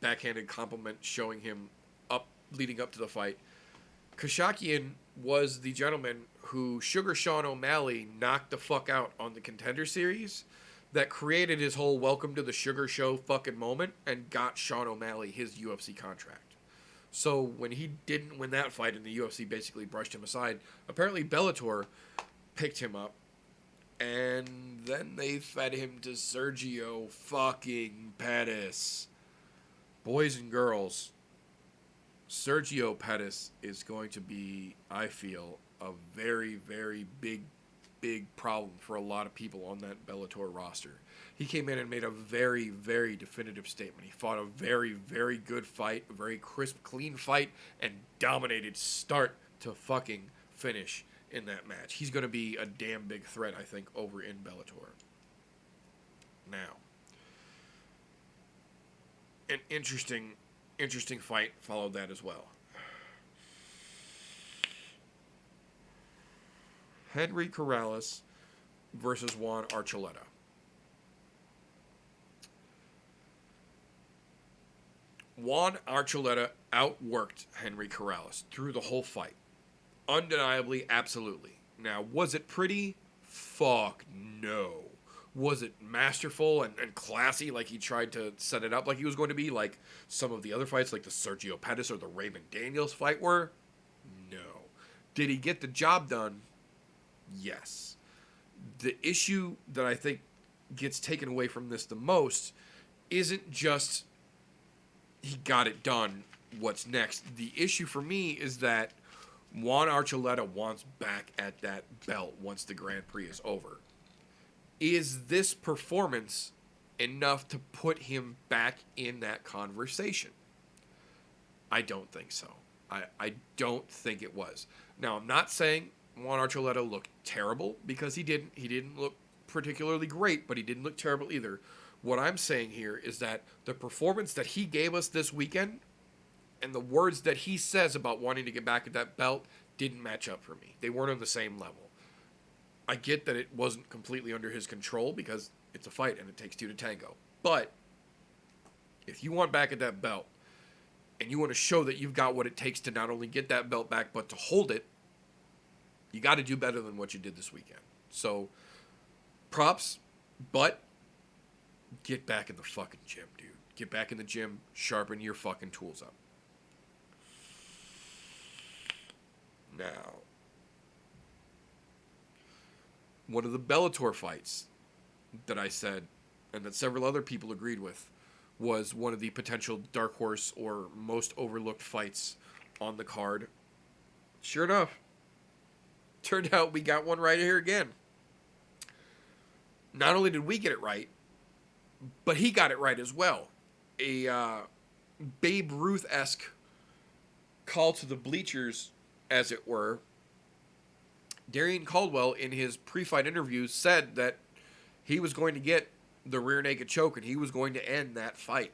Speaker 2: backhanded compliment showing him up, leading up to the fight. Kashakian was the gentleman who Sugar Sean O'Malley knocked the fuck out on the Contender Series, that created his whole welcome to the Sugar Show fucking moment and got Sean O'Malley his UFC contract. So when he didn't win that fight and the UFC basically brushed him aside, apparently Bellator picked him up And then they fed him to Sergio fucking Pettis. Boys and girls, Sergio Pettis is going to be, I feel, a very, very big problem for a lot of people on that Bellator roster. He came in and made a very, very definitive statement. He fought a very, very good fight, a very crisp, clean fight, and dominated start to fucking finish in that match. He's going to be a damn big threat, I think, over in Bellator. Now, an interesting fight followed that as well. Henry Corrales versus Juan Archuleta. Juan Archuleta outworked Henry Corrales through the whole fight. Undeniably, absolutely. Now, was it pretty? Fuck no. Was it masterful and classy like he tried to set it up like he was going to be, like some of the other fights, like the Sergio Pettis or the Raymond Daniels fight were? No. Did he get the job done? Yes. The issue that I think gets taken away from this the most isn't just he got it done, what's next. The issue for me is that Juan Archuleta wants back at that belt once the Grand Prix is over. Is this performance enough to put him back in that conversation? I don't think so. I don't think it was. Now, I'm not saying Juan Archuleta looked terrible, because he didn't. He didn't look particularly great, but he didn't look terrible either. What I'm saying here is that the performance that he gave us this weekend and the words that he says about wanting to get back at that belt didn't match up for me. They weren't on the same level. I get that it wasn't completely under his control because it's a fight and it takes two to tango. But if you want back at that belt and you want to show that you've got what it takes to not only get that belt back but to hold it, you got to do better than what you did this weekend. So, props, but get back in the fucking gym, dude. Get back in the gym, sharpen your fucking tools up. Now, one of the Bellator fights that I said, and that several other people agreed with, was one of the potential dark horse or most overlooked fights on the card. Sure enough, turned out we got one right here again. Not only did we get it right, but he got it right as well. A Babe Ruth-esque call to the bleachers, as it were. Darian Caldwell, in his pre-fight interview, said that he was going to get the rear naked choke and he was going to end that fight.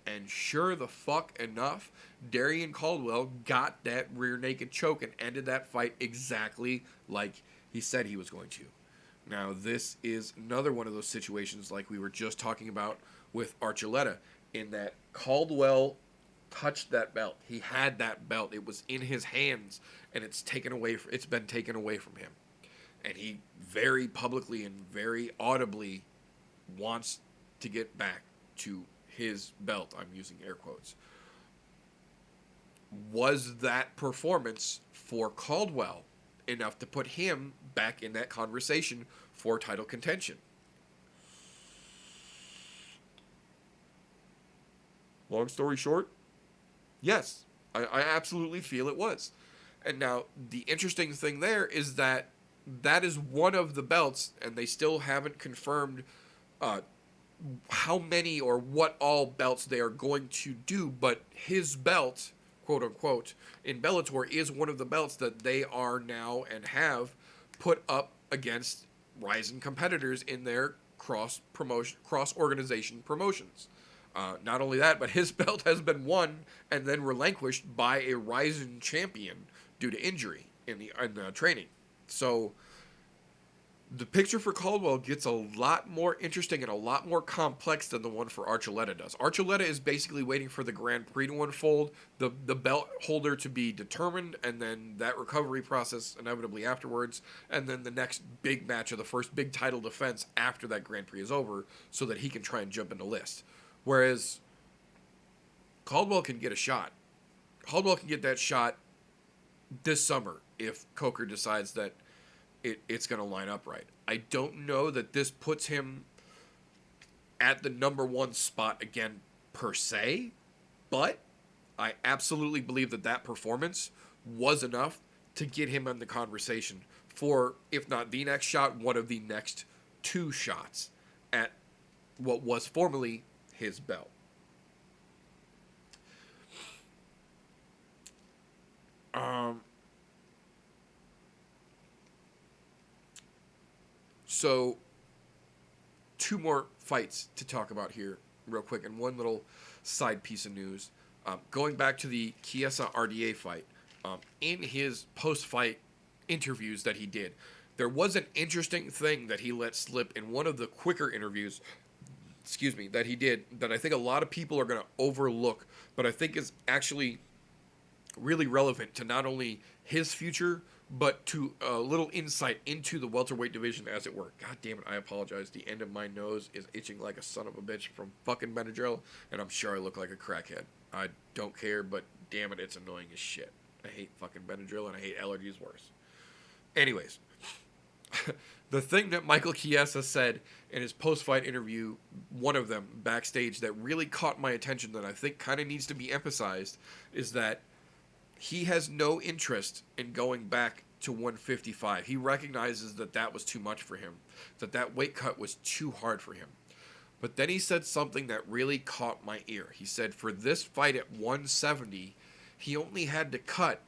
Speaker 2: And sure the fuck enough, Darian Caldwell got that rear naked choke and ended that fight exactly like he said he was going to. Now, this is another one of those situations like we were just talking about with Archuleta, in that Caldwell touched that belt. He had that belt. It was in his hands, and it's been taken away from him. And he very publicly and very audibly wants to get back to his belt. I'm using air quotes. Was that performance for Caldwell enough to put him back in that conversation for title contention? Long story short, yes, I absolutely feel it was. And now, the interesting thing there is that is one of the belts, and they still haven't confirmed how many or what all belts they are going to do, but his belt, quote unquote, in Bellator is one of the belts that they are now and have put up against rising competitors in their cross-organization promotions. Not only that, but his belt has been won and then relinquished by a rising champion due to injury in the training. So the picture for Caldwell gets a lot more interesting and a lot more complex than the one for Archuleta does. Archuleta is basically waiting for the Grand Prix to unfold, the belt holder to be determined, and then that recovery process inevitably afterwards, and then the next big match of the first big title defense after that Grand Prix is over, so that he can try and jump in the list. Whereas Caldwell can get a shot. Caldwell can get that shot this summer if Coker decides that it's going to line up right. I don't know that this puts him at the number one spot again per se, but I absolutely believe that performance was enough to get him in the conversation for, if not the next shot, one of the next two shots at what was formerly his belt. So, two more fights to talk about here, real quick, and one little side piece of news. Going back to the Chiesa RDA fight, in his post-fight interviews that he did, there was an interesting thing that he let slip in one of the quicker interviews, that he did, that I think a lot of people are going to overlook, but I think is actually really relevant to not only his future, but to a little insight into the welterweight division, as it were. God damn it, I apologize. The end of my nose is itching like a son of a bitch from fucking Benadryl, and I'm sure I look like a crackhead. I don't care, but damn it, it's annoying as shit. I hate fucking Benadryl, and I hate allergies worse. Anyways, the thing that Michael Chiesa said in his post-fight interview, one of them backstage, that really caught my attention, that I think kind of needs to be emphasized, is that he has no interest in going back to 155. He recognizes that was too much for him, that weight cut was too hard for him. But then he said something that really caught my ear. He said for this fight at 170, he only had to cut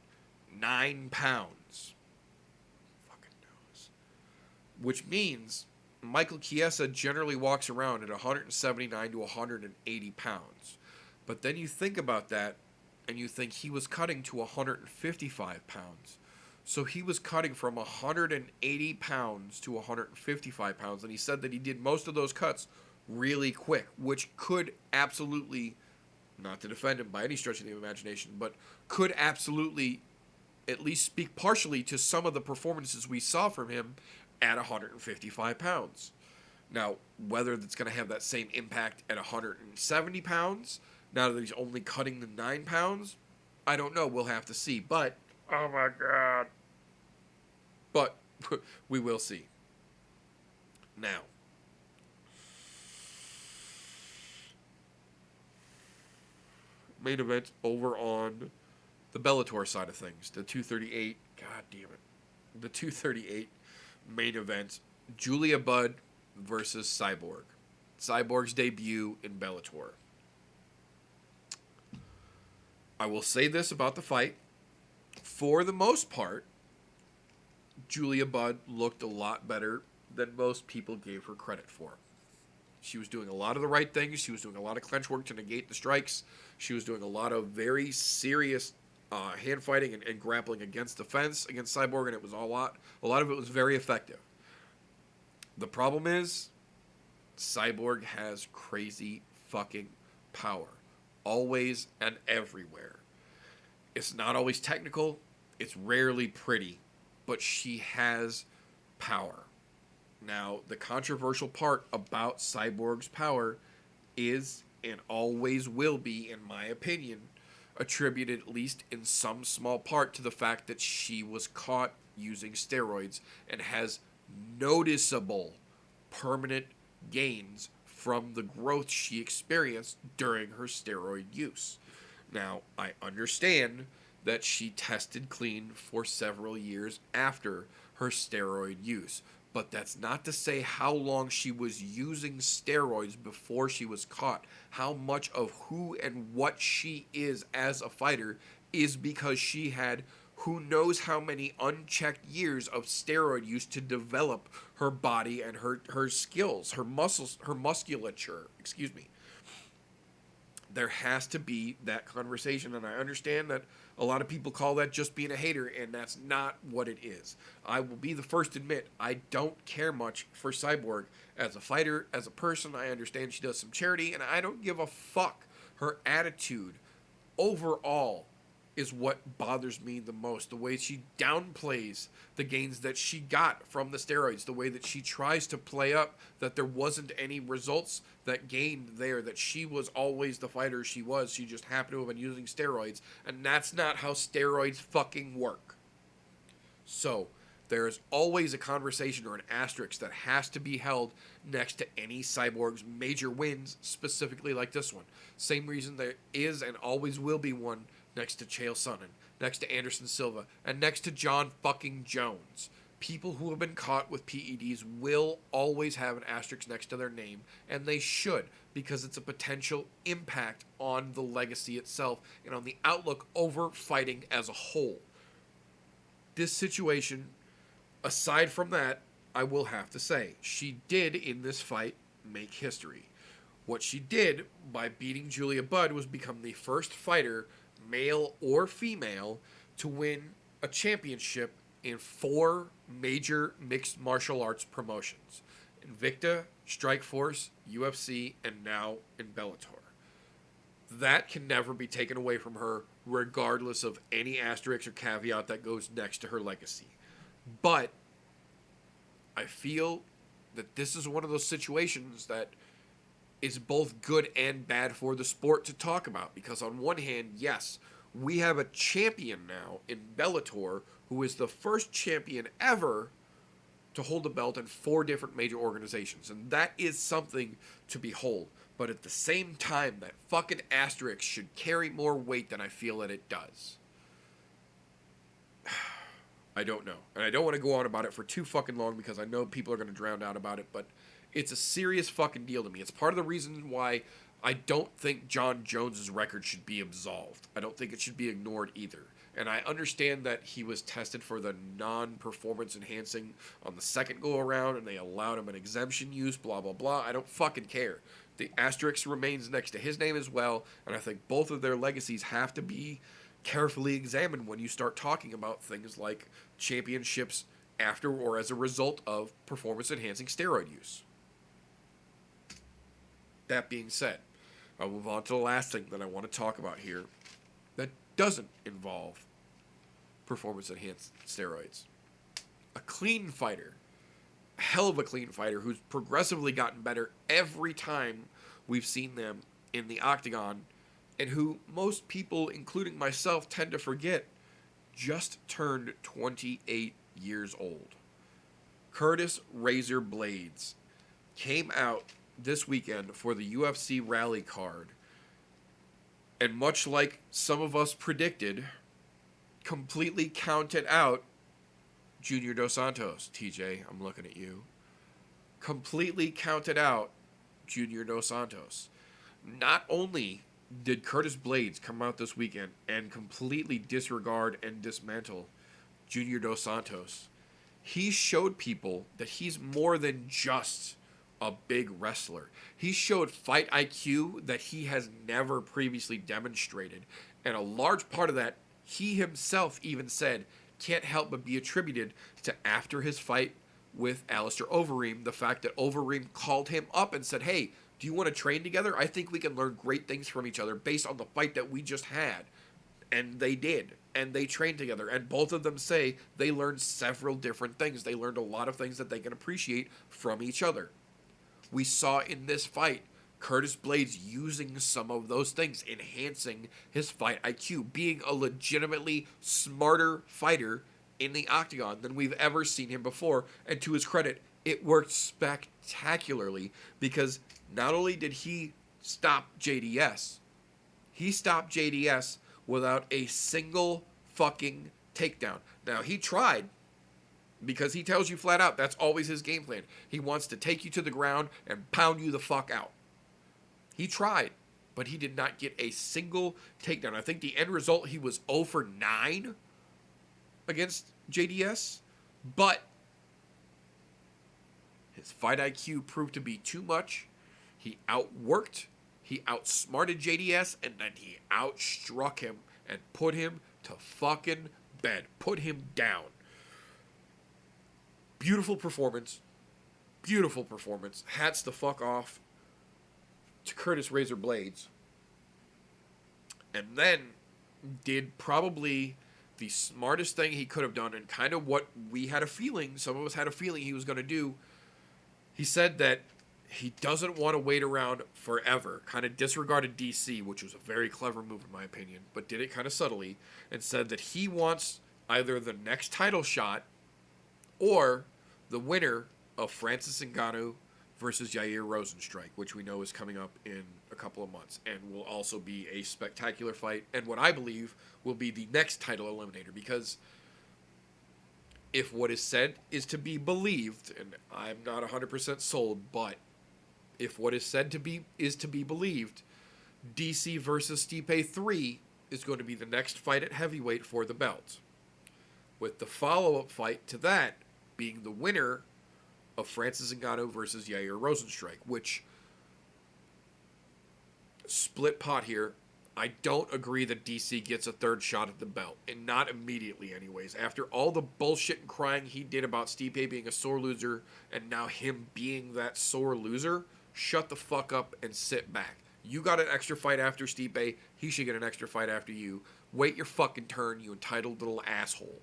Speaker 2: 9 pounds. Fucking knows. Which means Michael Chiesa generally walks around at 179 to 180 pounds. But then you think about that, and you think he was cutting to 155 pounds. So he was cutting from 180 pounds to 155 pounds, and he said that he did most of those cuts really quick, which could absolutely, not to defend him by any stretch of the imagination, but could absolutely at least speak partially to some of the performances we saw from him at 155 pounds. Now, whether that's going to have that same impact at 170 pounds, now that he's only cutting the 9 pounds, I don't know. We'll have to see. But, oh my God. But, we will see. Now, main event over on the Bellator side of things. The 238, God damn it. The 238 main event. Julia Budd versus Cyborg. Cyborg's debut in Bellator. I will say this about the fight. For the most part, Julia Budd looked a lot better than most people gave her credit for. She was doing a lot of the right things. She was doing a lot of clinch work to negate the strikes. She was doing a lot of very serious hand fighting and grappling against the fence against Cyborg, and it was a lot of it was very effective. The problem is, Cyborg has crazy fucking power. Always and everywhere. It's not always technical. It's rarely pretty. But she has power. Now, the controversial part about Cyborg's power is, and always will be, in my opinion, attributed at least in some small part to the fact that she was caught using steroids and has noticeable permanent gains from the growth she experienced during her steroid use. Now, I understand that she tested clean for several years after her steroid use, but that's not to say how long she was using steroids before she was caught. How much of who and what she is as a fighter is because she had who knows how many unchecked years of steroid use to develop her body and her skills, her muscles, her musculature, There has to be that conversation, and I understand that a lot of people call that just being a hater, and that's not what it is. I will be the first to admit, I don't care much for Cyborg as a fighter, as a person. I understand she does some charity, and I don't give a fuck. Her attitude overall is what bothers me the most. The way she downplays the gains that she got from the steroids. The way that she tries to play up that there wasn't any results that gained there. That she was always the fighter she was. She just happened to have been using steroids. And that's not how steroids fucking work. So, There is always a conversation or an asterisk that has to be held next to any Cyborg's major wins, specifically like this one. Same reason there is and always will be one next to Chael Sonnen, next to Anderson Silva, and next to John fucking Jones. People who have been caught with PEDs will always have an asterisk next to their name, and they should, because it's a potential impact on the legacy itself and on the outlook over fighting as a whole. This situation, aside from that, I will have to say, she did in this fight make history. What she did by beating Julia Budd was become the first fighter, male or female, to win a championship in 4 major mixed martial arts promotions: Invicta, Strikeforce, UFC, and now in Bellator. That can never be taken away from her, regardless of any asterisk or caveat that goes next to her legacy. But I feel that this is one of those situations that is both good and bad for the sport to talk about. Because on one hand, yes, we have a champion now in Bellator who is the first champion ever to hold a belt in 4 different major organizations. And that is something to behold. But at the same time, that fucking asterisk should carry more weight than I feel that it does. I don't know. And I don't want to go on about it for too fucking long because I know people are going to drown out about it, but it's a serious fucking deal to me. It's part of the reason why I don't think John Jones's record should be absolved. I don't think it should be ignored either. And I understand that he was tested for the non-performance enhancing on the second go around and they allowed him an exemption use, blah, blah, blah. I don't fucking care. The asterisk remains next to his name as well, and I think both of their legacies have to be carefully examined when you start talking about things like championships after or as a result of performance-enhancing steroid use. That being said, I'll move on to the last thing that I want to talk about here that doesn't involve performance-enhanced steroids. A clean fighter, a hell of a clean fighter who's progressively gotten better every time we've seen them in the octagon, and who most people, including myself, tend to forget, just turned 28 years old. Curtis Razor Blades came out this weekend for the UFC Raleigh card, and much like some of us predicted, completely counted out Junior Dos Santos. TJ, I'm looking at you. Completely counted out Junior Dos Santos. Not only did Curtis Blades come out this weekend and completely disregard and dismantle Junior Dos Santos, he showed people that he's more than just a big wrestler. He showed fight IQ that he has never previously demonstrated. And a large part of that, he himself even said, can't help but be attributed to after his fight with Alistair Overeem, the fact that Overeem called him up and said, hey, do you want to train together? I think we can learn great things from each other based on the fight that we just had. And they did. And they trained together. And both of them say they learned several different things. They learned a lot of things that they can appreciate from each other. We saw in this fight Curtis Blades using some of those things, enhancing his fight IQ, being a legitimately smarter fighter in the octagon than we've ever seen him before. And to his credit, it worked spectacularly because not only did he stop JDS, he stopped JDS without a single fucking takedown. Now, he tried, because he tells you flat out that's always his game plan. He wants to take you to the ground and pound you the fuck out. He tried, but he did not get a single takedown. I think the end result, he was 0 for 9 against JDS, but his fight IQ proved to be too much. He outworked, he outsmarted JDS, and then he outstruck him and put him to fucking bed, put him down. Beautiful performance. Beautiful performance. Hats the fuck off to Curtis Razor Blades. And then did probably the smartest thing he could have done, and kind of what we had a feeling, some of us had a feeling he was going to do. He said that he doesn't want to wait around forever. Kind of disregarded DC, which was a very clever move in my opinion, but did it kind of subtly, and said that he wants either the next title shot or the winner of Francis Ngannou versus Yair Rozenstruik, which we know is coming up in a couple of months and will also be a spectacular fight and what I believe will be the next title eliminator, because if what is said is to be believed, and I'm not 100% sold, but if what is said to be believed, DC versus Stipe 3 is going to be the next fight at heavyweight for the belt, with the follow-up fight to that being the winner of Francis Ngannou versus Yair Rozenstruik, which, split pot here, I don't agree that DC gets a third shot at the belt, and not immediately anyways. After all the bullshit and crying he did about Stipe being a sore loser, and now him being that sore loser, shut the fuck up and sit back. You got an extra fight after Stipe, he should get an extra fight after you. Wait your fucking turn, you entitled little asshole.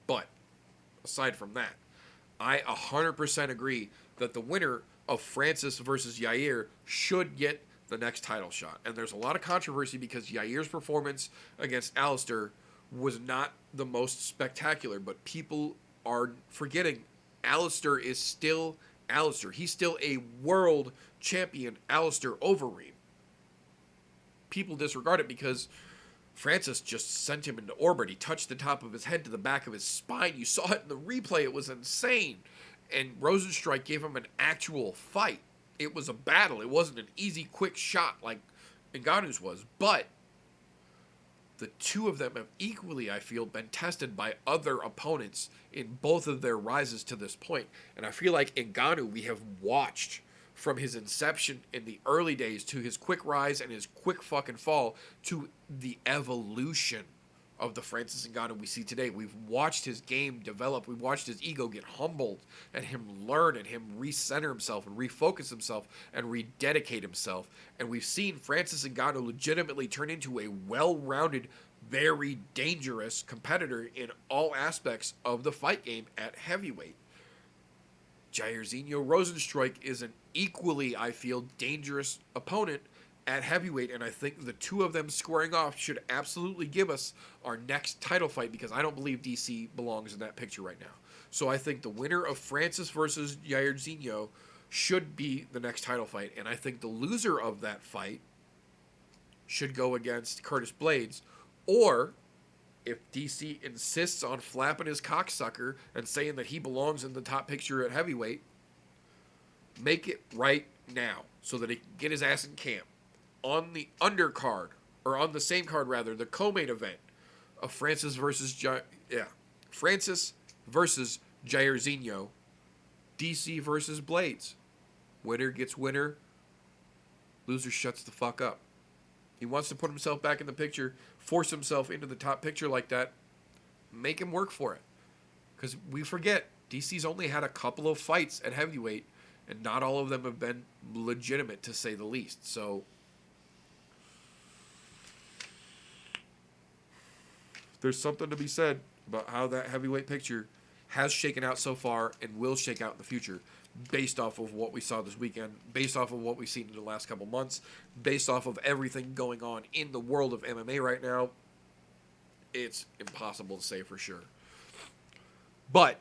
Speaker 2: But, aside from that, I 100% agree that the winner of Francis versus Yair should get the next title shot. And there's a lot of controversy because Yair's performance against Alistair was not the most spectacular, but people are forgetting Alistair is still Alistair. He's still a world champion Alistair Overeem. People disregard it because Francis just sent him into orbit. He touched the top of his head to the back of his spine. You saw it in the replay. It was insane. And Rozenstruik gave him an actual fight. It was a battle. It wasn't an easy, quick shot like Ngannou's was. But the two of them have equally, I feel, been tested by other opponents in both of their rises to this point. And I feel like Ngannou, we have watched from his inception in the early days to his quick rise and his quick fucking fall to the evolution of the Francis Ngannou we see today. We've watched his game develop. We've watched his ego get humbled and him learn and him recenter himself and refocus himself and rededicate himself. And we've seen Francis Ngannou legitimately turn into a well-rounded, very dangerous competitor in all aspects of the fight game at heavyweight. Jairzinho Rozenstruik is an equally, I feel, dangerous opponent at heavyweight, and I think the two of them squaring off should absolutely give us our next title fight, because I don't believe DC belongs in that picture right now. So I think the winner of Francis versus Jairzinho should be the next title fight, and I think the loser of that fight should go against Curtis Blades, or if DC insists on flapping his cocksucker and saying that he belongs in the top picture at heavyweight, make it right now so that he can get his ass in camp. On the undercard, or on the same card rather, the co-main event of Francis versus Jairzinho, DC versus Blades. Winner gets winner, loser shuts the fuck up. He wants to put himself back in the picture, force himself into the top picture like that, make him work for it. Because we forget, DC's only had a couple of fights at heavyweight, and not all of them have been legitimate, to say the least. So there's something to be said about how that heavyweight picture has shaken out so far and will shake out in the future, based off of what we saw this weekend, based off of what we've seen in the last couple months, based off of everything going on in the world of MMA right now. It's impossible to say for sure. But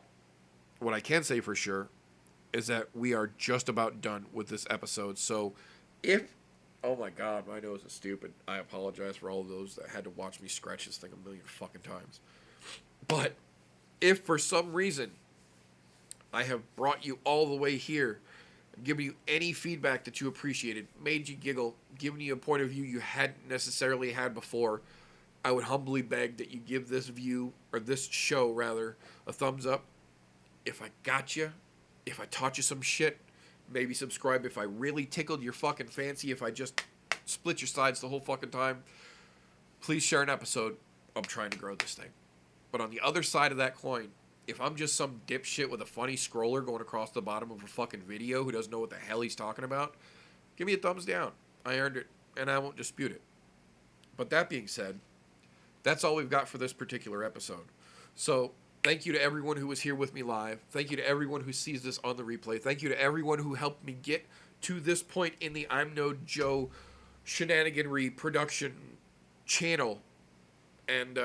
Speaker 2: what I can say for sure is that we are just about done with this episode. So if, oh my God, my nose is stupid. I apologize for all of those that had to watch me scratch this thing a million fucking times. But if for some reason I have brought you all the way here, given you any feedback that you appreciated, made you giggle, given you a point of view you hadn't necessarily had before, I would humbly beg that you give this view, or this show rather, a thumbs up. If I got you, if I taught you some shit, maybe subscribe if I really tickled your fucking fancy, if I just split your sides the whole fucking time. Please share an episode. I'm trying to grow this thing. But on the other side of that coin, if I'm just some dipshit with a funny scroller going across the bottom of a fucking video who doesn't know what the hell he's talking about, give me a thumbs down. I earned it, and I won't dispute it. But that being said, that's all we've got for this particular episode. So thank you to everyone who was here with me live. Thank you to everyone who sees this on the replay. Thank you to everyone who helped me get to this point in the I'm No Joe shenaniganry production channel. And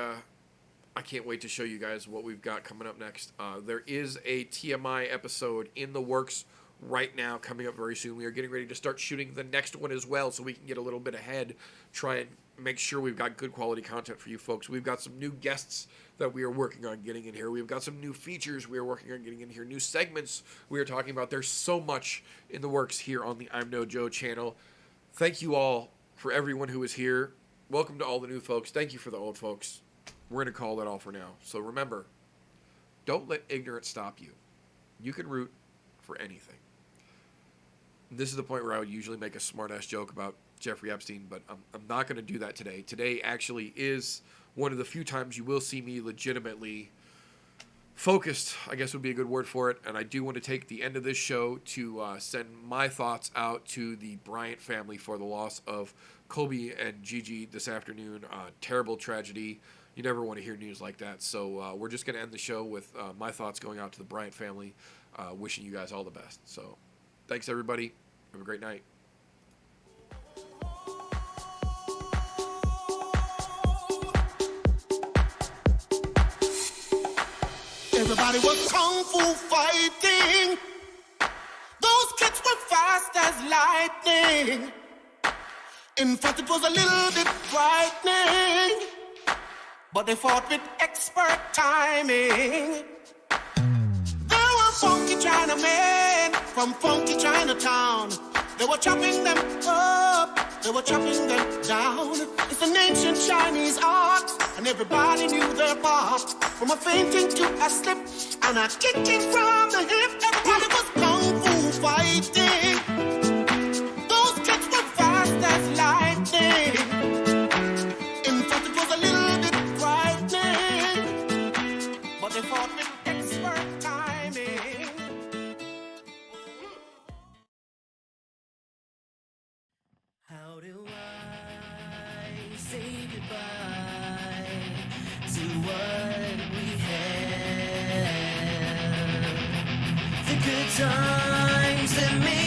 Speaker 2: I can't wait to show you guys what we've got coming up next. There is a TMI episode in the works right now, coming up very soon. We are getting ready to start shooting the next one as well, so we can get a little bit ahead, try and make sure we've got good quality content for you folks. We've got some new guests that we are working on getting in here. We've got some new features we are working on getting in here, new segments we are talking about. There's so much in the works here on the I'm No Joe channel. Thank you all for everyone who is here. Welcome to all the new folks. Thank you for the old folks. We're going to call that all for now. So remember, don't let ignorance stop you. You can root for anything. This is the point where I would usually make a smart-ass joke about Jeffrey Epstein, but I'm not going to do that today. Today actually is one of the few times you will see me legitimately focused, I guess would be a good word for it, and I do want to take the end of this show to send my thoughts out to the Bryant family for the loss of Kobe and Gigi this afternoon. Terrible tragedy. You never want to hear news like that, so we're just going to end the show with my thoughts going out to the Bryant family, wishing you guys all the best. So thanks, everybody. Have a great night.
Speaker 3: Everybody was kung fu fighting. Those kids were fast as lightning. In fact, it was a little bit frightening, but they fought with expert timing. There were funky Chinamen from funky Chinatown. They were chopping them up, they were chopping them down. It's an ancient Chinese art, and everybody knew their part. From a fainting to a slip, and a kicking from the hip. Everybody was kung fu fighting. Those kids were fast as lightning. In fact, it was a little bit frightening, but they fought with expert timing.
Speaker 1: How do I say goodbye to what we had? The good times that made